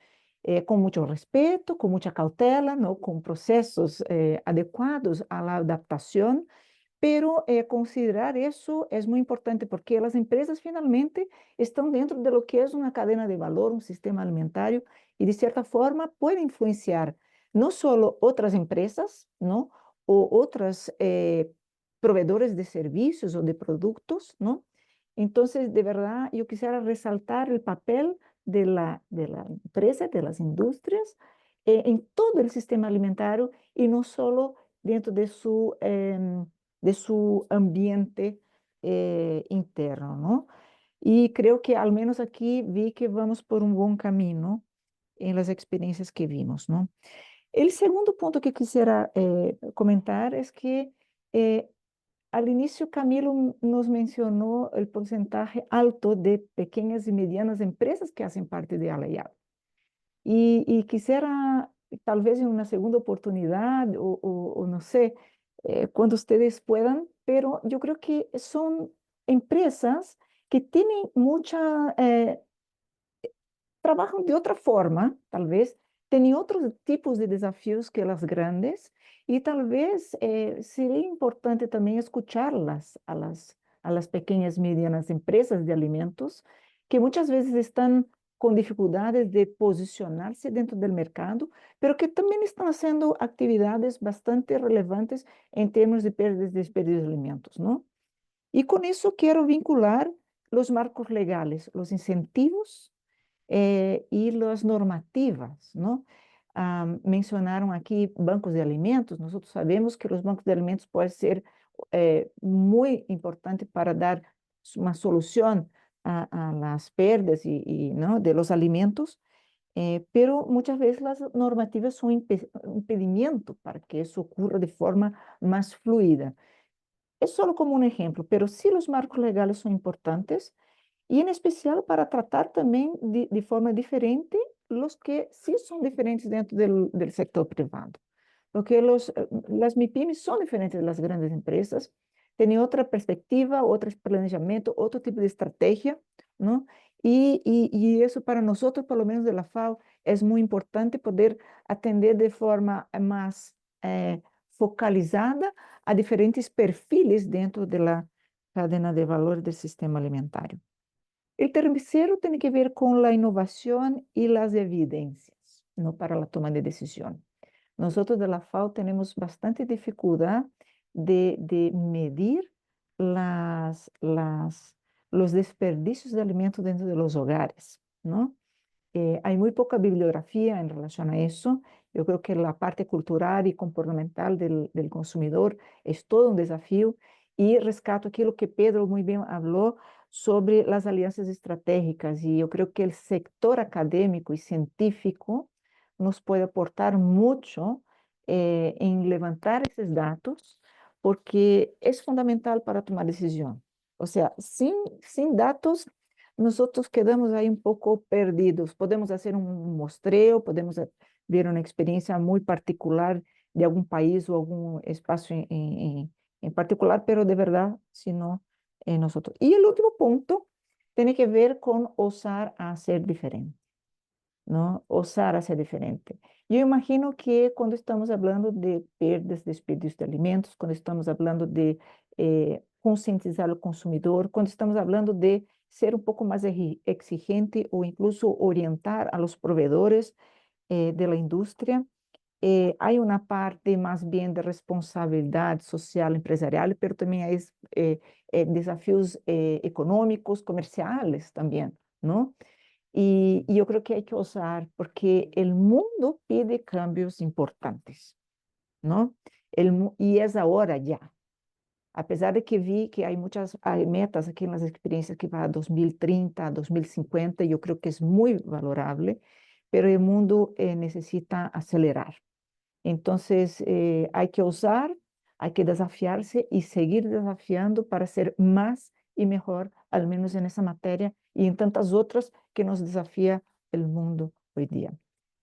con mucho respeto, con mucha cautela, ¿no? Con procesos adecuados a la adaptación, pero considerar eso es muy importante porque las empresas finalmente están dentro de lo que es una cadena de valor, un sistema alimentario, y de cierta forma puede influenciar no solo otras empresas, ¿no? O otros proveedores de servicios o de productos, ¿no? Entonces, de verdad, yo quisiera resaltar el papel de la empresa, de las industrias, en todo el sistema alimentario y no solo dentro de su ambiente interno, ¿no? Y creo que al menos aquí vi que vamos por un buen camino en las experiencias que vimos, ¿no? El segundo punto que quisiera comentar es que al inicio Camilo nos mencionó el porcentaje alto de pequeñas y medianas empresas que hacen parte de Alayab. Y quisiera, tal vez en una segunda oportunidad o no sé, cuando ustedes puedan, pero yo creo que son empresas que tienen mucha trabajan de otra forma, tal vez, tienen otros tipos de desafíos que las grandes y tal vez sería importante también escucharlas a las pequeñas y medianas empresas de alimentos que muchas veces están con dificultades de posicionarse dentro del mercado, pero que también están haciendo actividades bastante relevantes en términos de pérdidas y desperdicios de alimentos, ¿no? Y con eso quiero vincular los marcos legales, los incentivos y las normativas, ¿no? Mencionaron aquí bancos de alimentos. Nosotros sabemos que los bancos de alimentos pueden ser muy importantes para dar una solución a las pérdidas ¿no? de los alimentos, pero muchas veces las normativas son impedimento para que eso ocurra de forma más fluida. Es solo como un ejemplo, pero sí los marcos legales son importantes y en especial para tratar también de forma diferente los que sí son diferentes dentro del sector privado. Porque las MIPIMES son diferentes de las grandes empresas, tienen otra perspectiva, otro planejamiento, otro tipo de estrategia, ¿no? Y eso para nosotros, por lo menos de la FAO, es muy importante poder atender de forma más focalizada a diferentes perfiles dentro de la cadena de valor del sistema alimentario. El tercero tiene que ver con la innovación y las evidencias, ¿no? Para la toma de decisión. Nosotros de la FAO tenemos bastante dificultad de medir los desperdicios de alimentos dentro de los hogares, ¿no? Hay muy poca bibliografía en relación a eso. Yo creo que la parte cultural y comportamental del consumidor es todo un desafío. Y rescato aquí lo que Pedro muy bien habló sobre las alianzas estratégicas. Y yo creo que el sector académico y científico nos puede aportar mucho en levantar esos datos, porque es fundamental para tomar decisión. O sea, sin datos nosotros quedamos ahí un poco perdidos. Podemos hacer un muestreo, podemos ver una experiencia muy particular de algún país o algún espacio en particular, pero de verdad, si no, nosotros. Y el último punto tiene que ver con osar a ser diferente, ¿no? Osar a ser diferente. Yo imagino que cuando estamos hablando de pérdidas, desperdicios de alimentos, cuando estamos hablando de concientizar al consumidor, cuando estamos hablando de ser un poco más exigente o incluso orientar a los proveedores de la industria, hay una parte más bien de responsabilidad social empresarial, pero también hay desafíos económicos, comerciales también, ¿no? Y yo creo que hay que osar porque el mundo pide cambios importantes, ¿no? Y es ahora ya. A pesar de que vi que hay metas aquí en las experiencias que va a 2030, 2050, yo creo que es muy valorable, pero el mundo necesita acelerar. Entonces, hay que osar, hay que desafiarse y seguir desafiando para ser más y mejor, al menos en esa materia y en tantas otras que nos desafía el mundo hoy día.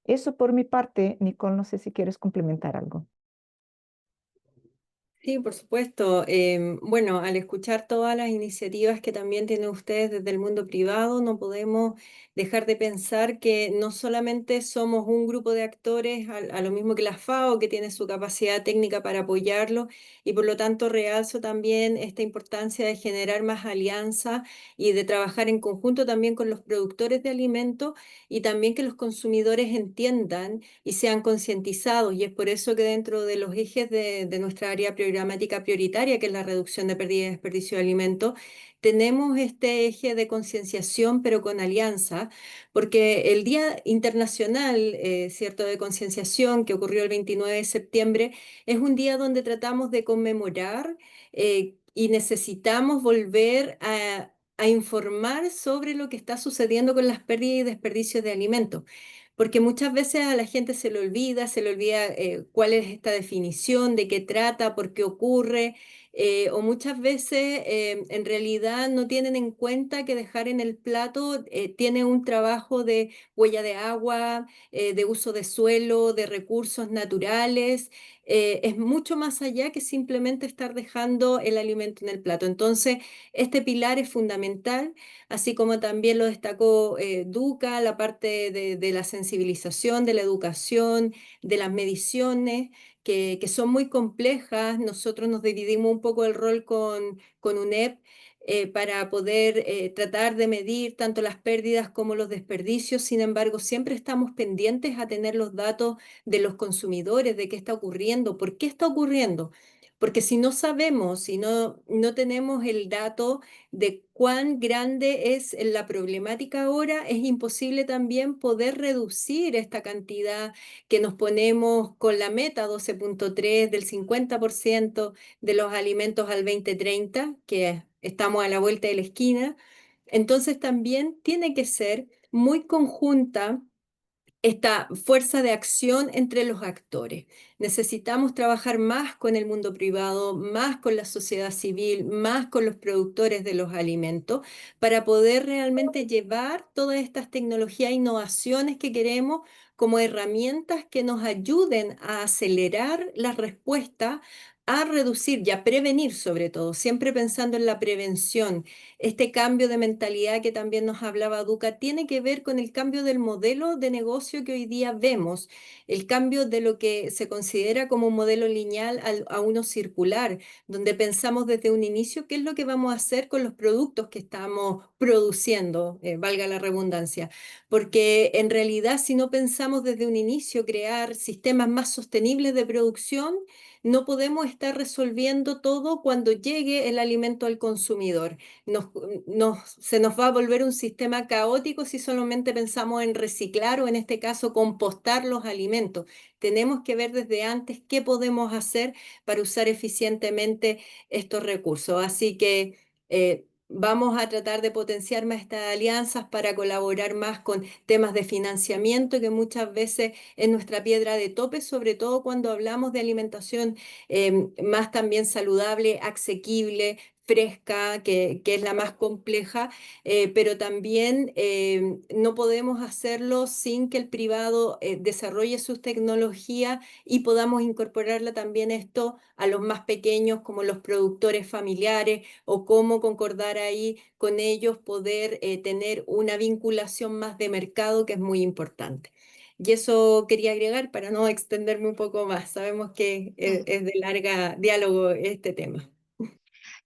Eso por mi parte, Nicole, no sé si quieres complementar algo. Sí, por supuesto. Bueno, al escuchar todas las iniciativas que también tienen ustedes desde el mundo privado, no podemos dejar de pensar que no solamente somos un grupo de actores, a lo mismo que la FAO, que tiene su capacidad técnica para apoyarlo, y por lo tanto realzo también esta importancia de generar más alianzas y de trabajar en conjunto también con los productores de alimentos y también que los consumidores entiendan y sean concientizados. Y es por eso que dentro de los ejes de nuestra área programática prioritaria, que es la reducción de pérdida y desperdicio de alimentos, tenemos este eje de concienciación, pero con alianza, porque el Día Internacional, ¿cierto?, de Concienciación, que ocurrió el 29 de septiembre, es un día donde tratamos de conmemorar y necesitamos volver a informar sobre lo que está sucediendo con las pérdidas y desperdicios de alimentos. Porque muchas veces a la gente se le olvida cuál es esta definición, de qué trata, por qué ocurre, o muchas veces en realidad no tienen en cuenta que dejar en el plato tiene un trabajo de huella de agua, de uso de suelo, de recursos naturales, es mucho más allá que simplemente estar dejando el alimento en el plato. Entonces, este pilar es fundamental, así como también lo destacó Duca, la parte de la sensibilización, de la educación, de las mediciones, que son muy complejas. Nosotros nos dividimos un poco el rol con UNEP para poder tratar de medir tanto las pérdidas como los desperdicios. Sin embargo, siempre estamos pendientes a tener los datos de los consumidores, de qué está ocurriendo, por qué está ocurriendo. Porque si no sabemos, si no tenemos el dato de cuán grande es la problemática ahora, es imposible también poder reducir esta cantidad que nos ponemos con la meta 12.3 del 50% de los alimentos al 2030, que estamos a la vuelta de la esquina. Entonces también tiene que ser muy conjunta esta fuerza de acción entre los actores. Necesitamos trabajar más con el mundo privado, más con la sociedad civil, más con los productores de los alimentos, para poder realmente llevar todas estas tecnologías e innovaciones que queremos como herramientas que nos ayuden a acelerar la respuesta, a reducir y a prevenir sobre todo, siempre pensando en la prevención. Este cambio de mentalidad que también nos hablaba Duca tiene que ver con el cambio del modelo de negocio que hoy día vemos, el cambio de lo que se considera como un modelo lineal a uno circular, donde pensamos desde un inicio qué es lo que vamos a hacer con los productos que estamos produciendo, valga la redundancia, porque en realidad si no pensamos desde un inicio crear sistemas más sostenibles de producción, no podemos estar resolviendo todo cuando llegue el alimento al consumidor. Se nos va a volver un sistema caótico si solamente pensamos en reciclar o en este caso compostar los alimentos. Tenemos que ver desde antes qué podemos hacer para usar eficientemente estos recursos. Así que vamos a tratar de potenciar más estas alianzas para colaborar más con temas de financiamiento, que muchas veces es nuestra piedra de tope, sobre todo cuando hablamos de alimentación más también saludable, asequible, fresca, que es la más compleja, pero también no podemos hacerlo sin que el privado desarrolle sus tecnologías y podamos incorporarla también esto a los más pequeños, como los productores familiares, o cómo concordar ahí con ellos, poder tener una vinculación más de mercado, que es muy importante. Y eso quería agregar para no extenderme un poco más. Sabemos que es de larga diálogo este tema.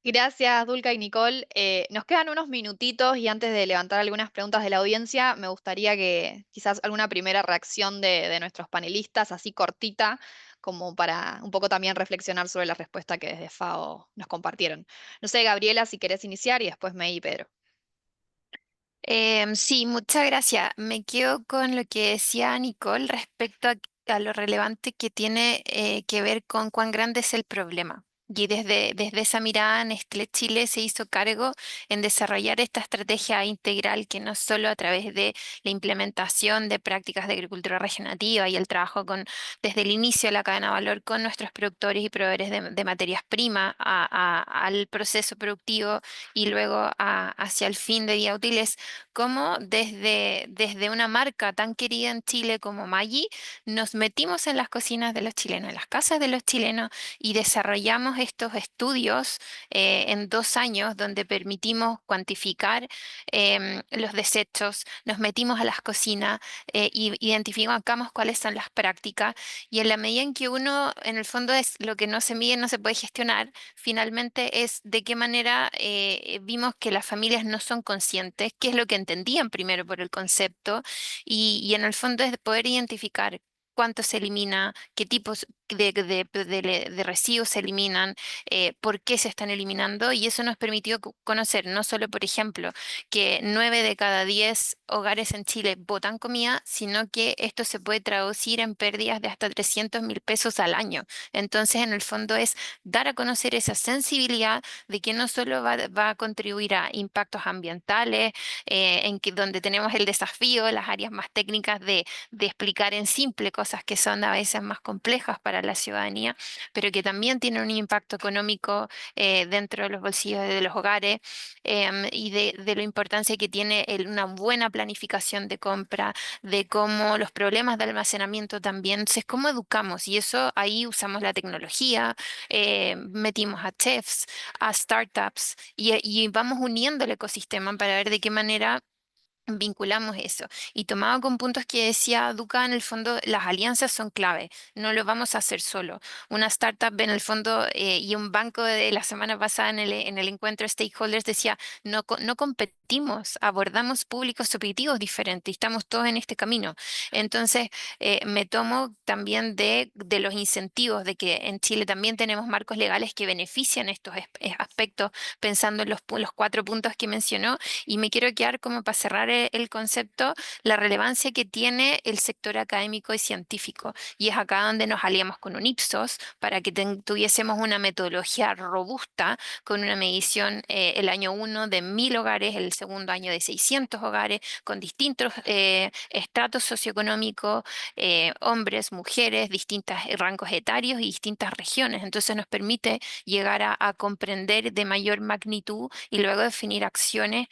Gracias, Dulca y Nicole. Nos quedan unos minutitos y antes de levantar algunas preguntas de la audiencia, me gustaría que quizás alguna primera reacción de nuestros panelistas, así cortita, como para un poco también reflexionar sobre la respuesta que desde FAO nos compartieron. No sé, Gabriela, si querés iniciar y después May y Pedro. Sí, muchas gracias. Me quedo con lo que decía Nicole respecto a lo relevante que tiene que ver con cuán grande es el problema. Y desde esa mirada, Nestlé Chile se hizo cargo en desarrollar esta estrategia integral que no solo a través de la implementación de prácticas de agricultura regenerativa y el trabajo desde el inicio de la cadena de valor con nuestros productores y proveedores de materias primas al proceso productivo y luego hacia el fin de día útiles, como desde una marca tan querida en Chile como Maggi, nos metimos en las cocinas de los chilenos, en las casas de los chilenos y desarrollamos estos estudios en 2 años donde permitimos cuantificar los desechos, nos metimos a las cocinas y identificamos cuáles son las prácticas y en la medida en que uno, en el fondo es lo que no se mide, no se puede gestionar, finalmente es de qué manera vimos que las familias no son conscientes, qué es lo que entendían primero por el concepto y en el fondo es poder identificar cuánto se elimina, qué tipos de residuos se eliminan, por qué se están eliminando y eso nos permitió conocer no solo, por ejemplo, que 9 de cada 10 hogares en Chile botan comida, sino que esto se puede traducir en pérdidas de hasta 300.000 pesos al año. Entonces, en el fondo es dar a conocer esa sensibilidad de que no solo va a contribuir a impactos ambientales, donde tenemos el desafío, las áreas más técnicas de explicar en simple cosas que son a veces más complejas para la ciudadanía, pero que también tienen un impacto económico dentro de los bolsillos de los hogares y de la importancia que tiene una buena planificación de compra, de cómo los problemas de almacenamiento también, entonces cómo educamos y eso ahí usamos la tecnología, metimos a chefs, a startups y vamos uniendo el ecosistema para ver de qué manera vinculamos eso. Y tomado con puntos que decía Duca, en el fondo las alianzas son clave, no lo vamos a hacer solo. Una startup en el fondo y un banco de la semana pasada en el encuentro de stakeholders decía, no competimos, abordamos públicos objetivos diferentes, estamos todos en este camino. Entonces me tomo también de los incentivos, de que en Chile también tenemos marcos legales que benefician estos aspectos, pensando en los 4 puntos que mencionó y me quiero quedar como para cerrar el concepto, la relevancia que tiene el sector académico y científico. Y es acá donde nos aliamos con un Ipsos para que tuviésemos una metodología robusta con una medición el año 1 de 1.000 hogares, el segundo año de 600 hogares, con distintos estratos socioeconómicos, hombres, mujeres, distintos rangos etarios y distintas regiones. Entonces nos permite llegar a comprender de mayor magnitud y luego definir acciones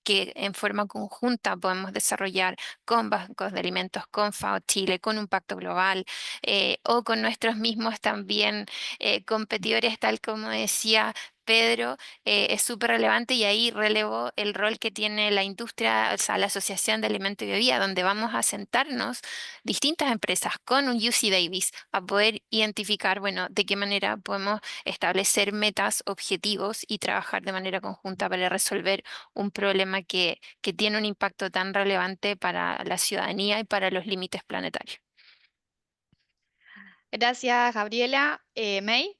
que en forma conjunta podemos desarrollar con bancos de alimentos, con FAO Chile, con un pacto global o con nuestros mismos también competidores, tal como decía Pedro, es súper relevante y ahí relevo el rol que tiene la industria, o sea, la Asociación de Alimentos y Bebida, donde vamos a sentarnos distintas empresas con un UC Davis a poder identificar, bueno, de qué manera podemos establecer metas, objetivos y trabajar de manera conjunta para resolver un problema que tiene un impacto tan relevante para la ciudadanía y para los límites planetarios. Gracias, Gabriela. May.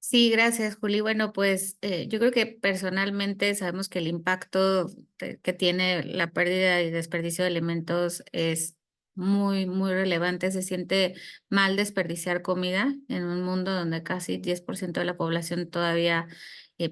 Sí, gracias, Juli. Bueno, pues yo creo que personalmente sabemos que el impacto que tiene la pérdida y desperdicio de alimentos es muy, muy relevante. Se siente mal desperdiciar comida en un mundo donde casi 10% de la población todavía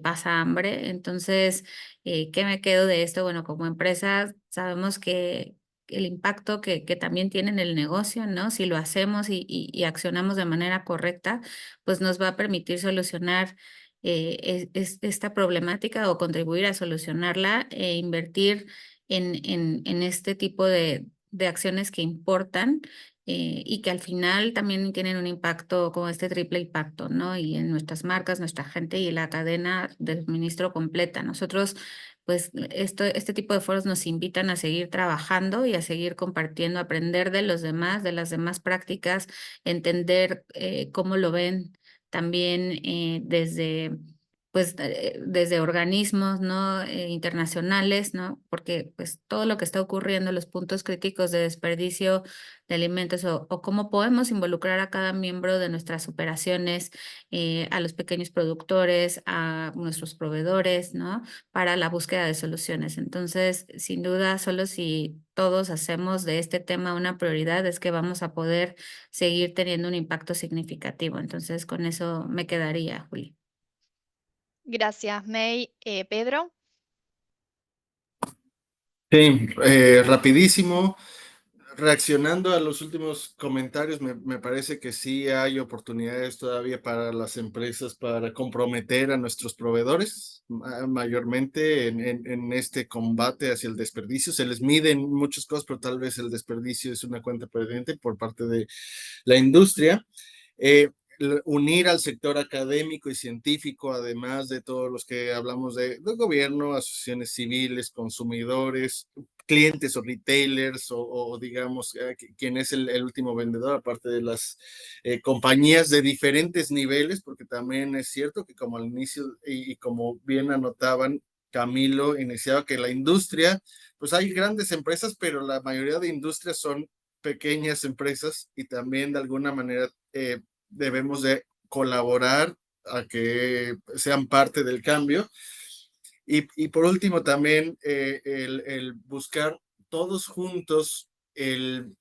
pasa hambre. Entonces, ¿qué me quedo de esto? Bueno, como empresa sabemos que el impacto que también tiene en el negocio, ¿no? Si lo hacemos y accionamos de manera correcta, pues nos va a permitir solucionar esta problemática o contribuir a solucionarla e invertir en este tipo de acciones que importan y que al final también tienen un impacto como este triple impacto, ¿no? Y en nuestras marcas, nuestra gente y la cadena de suministro completa. Nosotros pues este tipo de foros nos invitan a seguir trabajando y a seguir compartiendo, aprender de los demás, de las demás prácticas, entender cómo lo ven también desde organismos, ¿no? Internacionales, ¿no? Porque pues todo lo que está ocurriendo, los puntos críticos de desperdicio de alimentos o cómo podemos involucrar a cada miembro de nuestras operaciones, a los pequeños productores, a nuestros proveedores, ¿no? Para la búsqueda de soluciones. Entonces, sin duda, solo si todos hacemos de este tema una prioridad es que vamos a poder seguir teniendo un impacto significativo. Entonces, con eso me quedaría, Juli. Gracias, May. Pedro. Sí, rapidísimo. Reaccionando a los últimos comentarios, me parece que sí hay oportunidades todavía para las empresas para comprometer a nuestros proveedores, mayormente en este combate hacia el desperdicio. Se les miden muchas cosas, pero tal vez el desperdicio es una cuenta pendiente por parte de la industria. unir al sector académico y científico, además de todos los que hablamos de gobierno, asociaciones civiles, consumidores, clientes o retailers, o digamos, quién es el último vendedor, aparte de las compañías de diferentes niveles, porque también es cierto que como al inicio, y como bien anotaban, Camilo iniciaba que la industria, pues hay grandes empresas, pero la mayoría de industrias son pequeñas empresas y también de alguna manera debemos de colaborar a que sean parte del cambio. Y por último también el buscar todos juntos el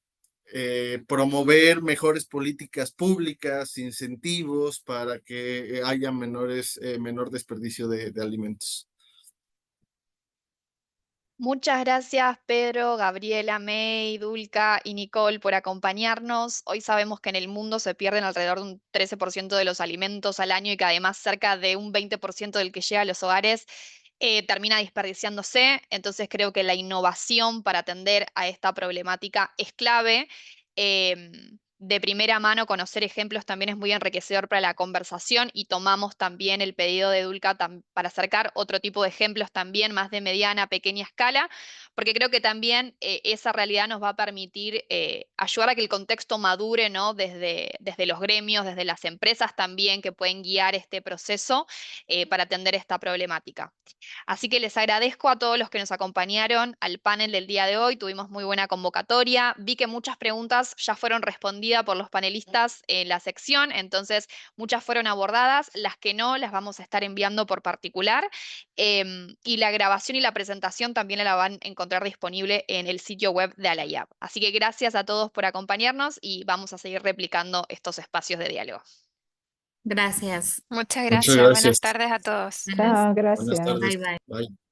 promover mejores políticas públicas, incentivos para que haya menor desperdicio de alimentos. Muchas gracias, Pedro, Gabriela, May, Dulca y Nicole, por acompañarnos. Hoy sabemos que en el mundo se pierden alrededor de un 13% de los alimentos al año y que además cerca de un 20% del que llega a los hogares termina desperdiciándose. Entonces creo que la innovación para atender a esta problemática es clave. De primera mano, conocer ejemplos también es muy enriquecedor para la conversación y tomamos también el pedido de Dulca para acercar otro tipo de ejemplos también más de mediana, pequeña escala, porque creo que también esa realidad nos va a permitir ayudar a que el contexto madure, ¿no? Desde los gremios, desde las empresas también que pueden guiar este proceso para atender esta problemática. Así que les agradezco a todos los que nos acompañaron al panel del día de hoy. Tuvimos muy buena convocatoria. Vi que muchas preguntas ya fueron respondidas por los panelistas en la sección, entonces muchas fueron abordadas. Las que no, las vamos a estar enviando por particular. Y la grabación y la presentación también la van a encontrar disponible en el sitio web de Alayab. Así que gracias a todos por acompañarnos y vamos a seguir replicando estos espacios de diálogo. Gracias. Muchas Muchas gracias. gracias. Buenas tardes a todos. Chao, Buenas gracias. tardes. Bye, bye. Bye.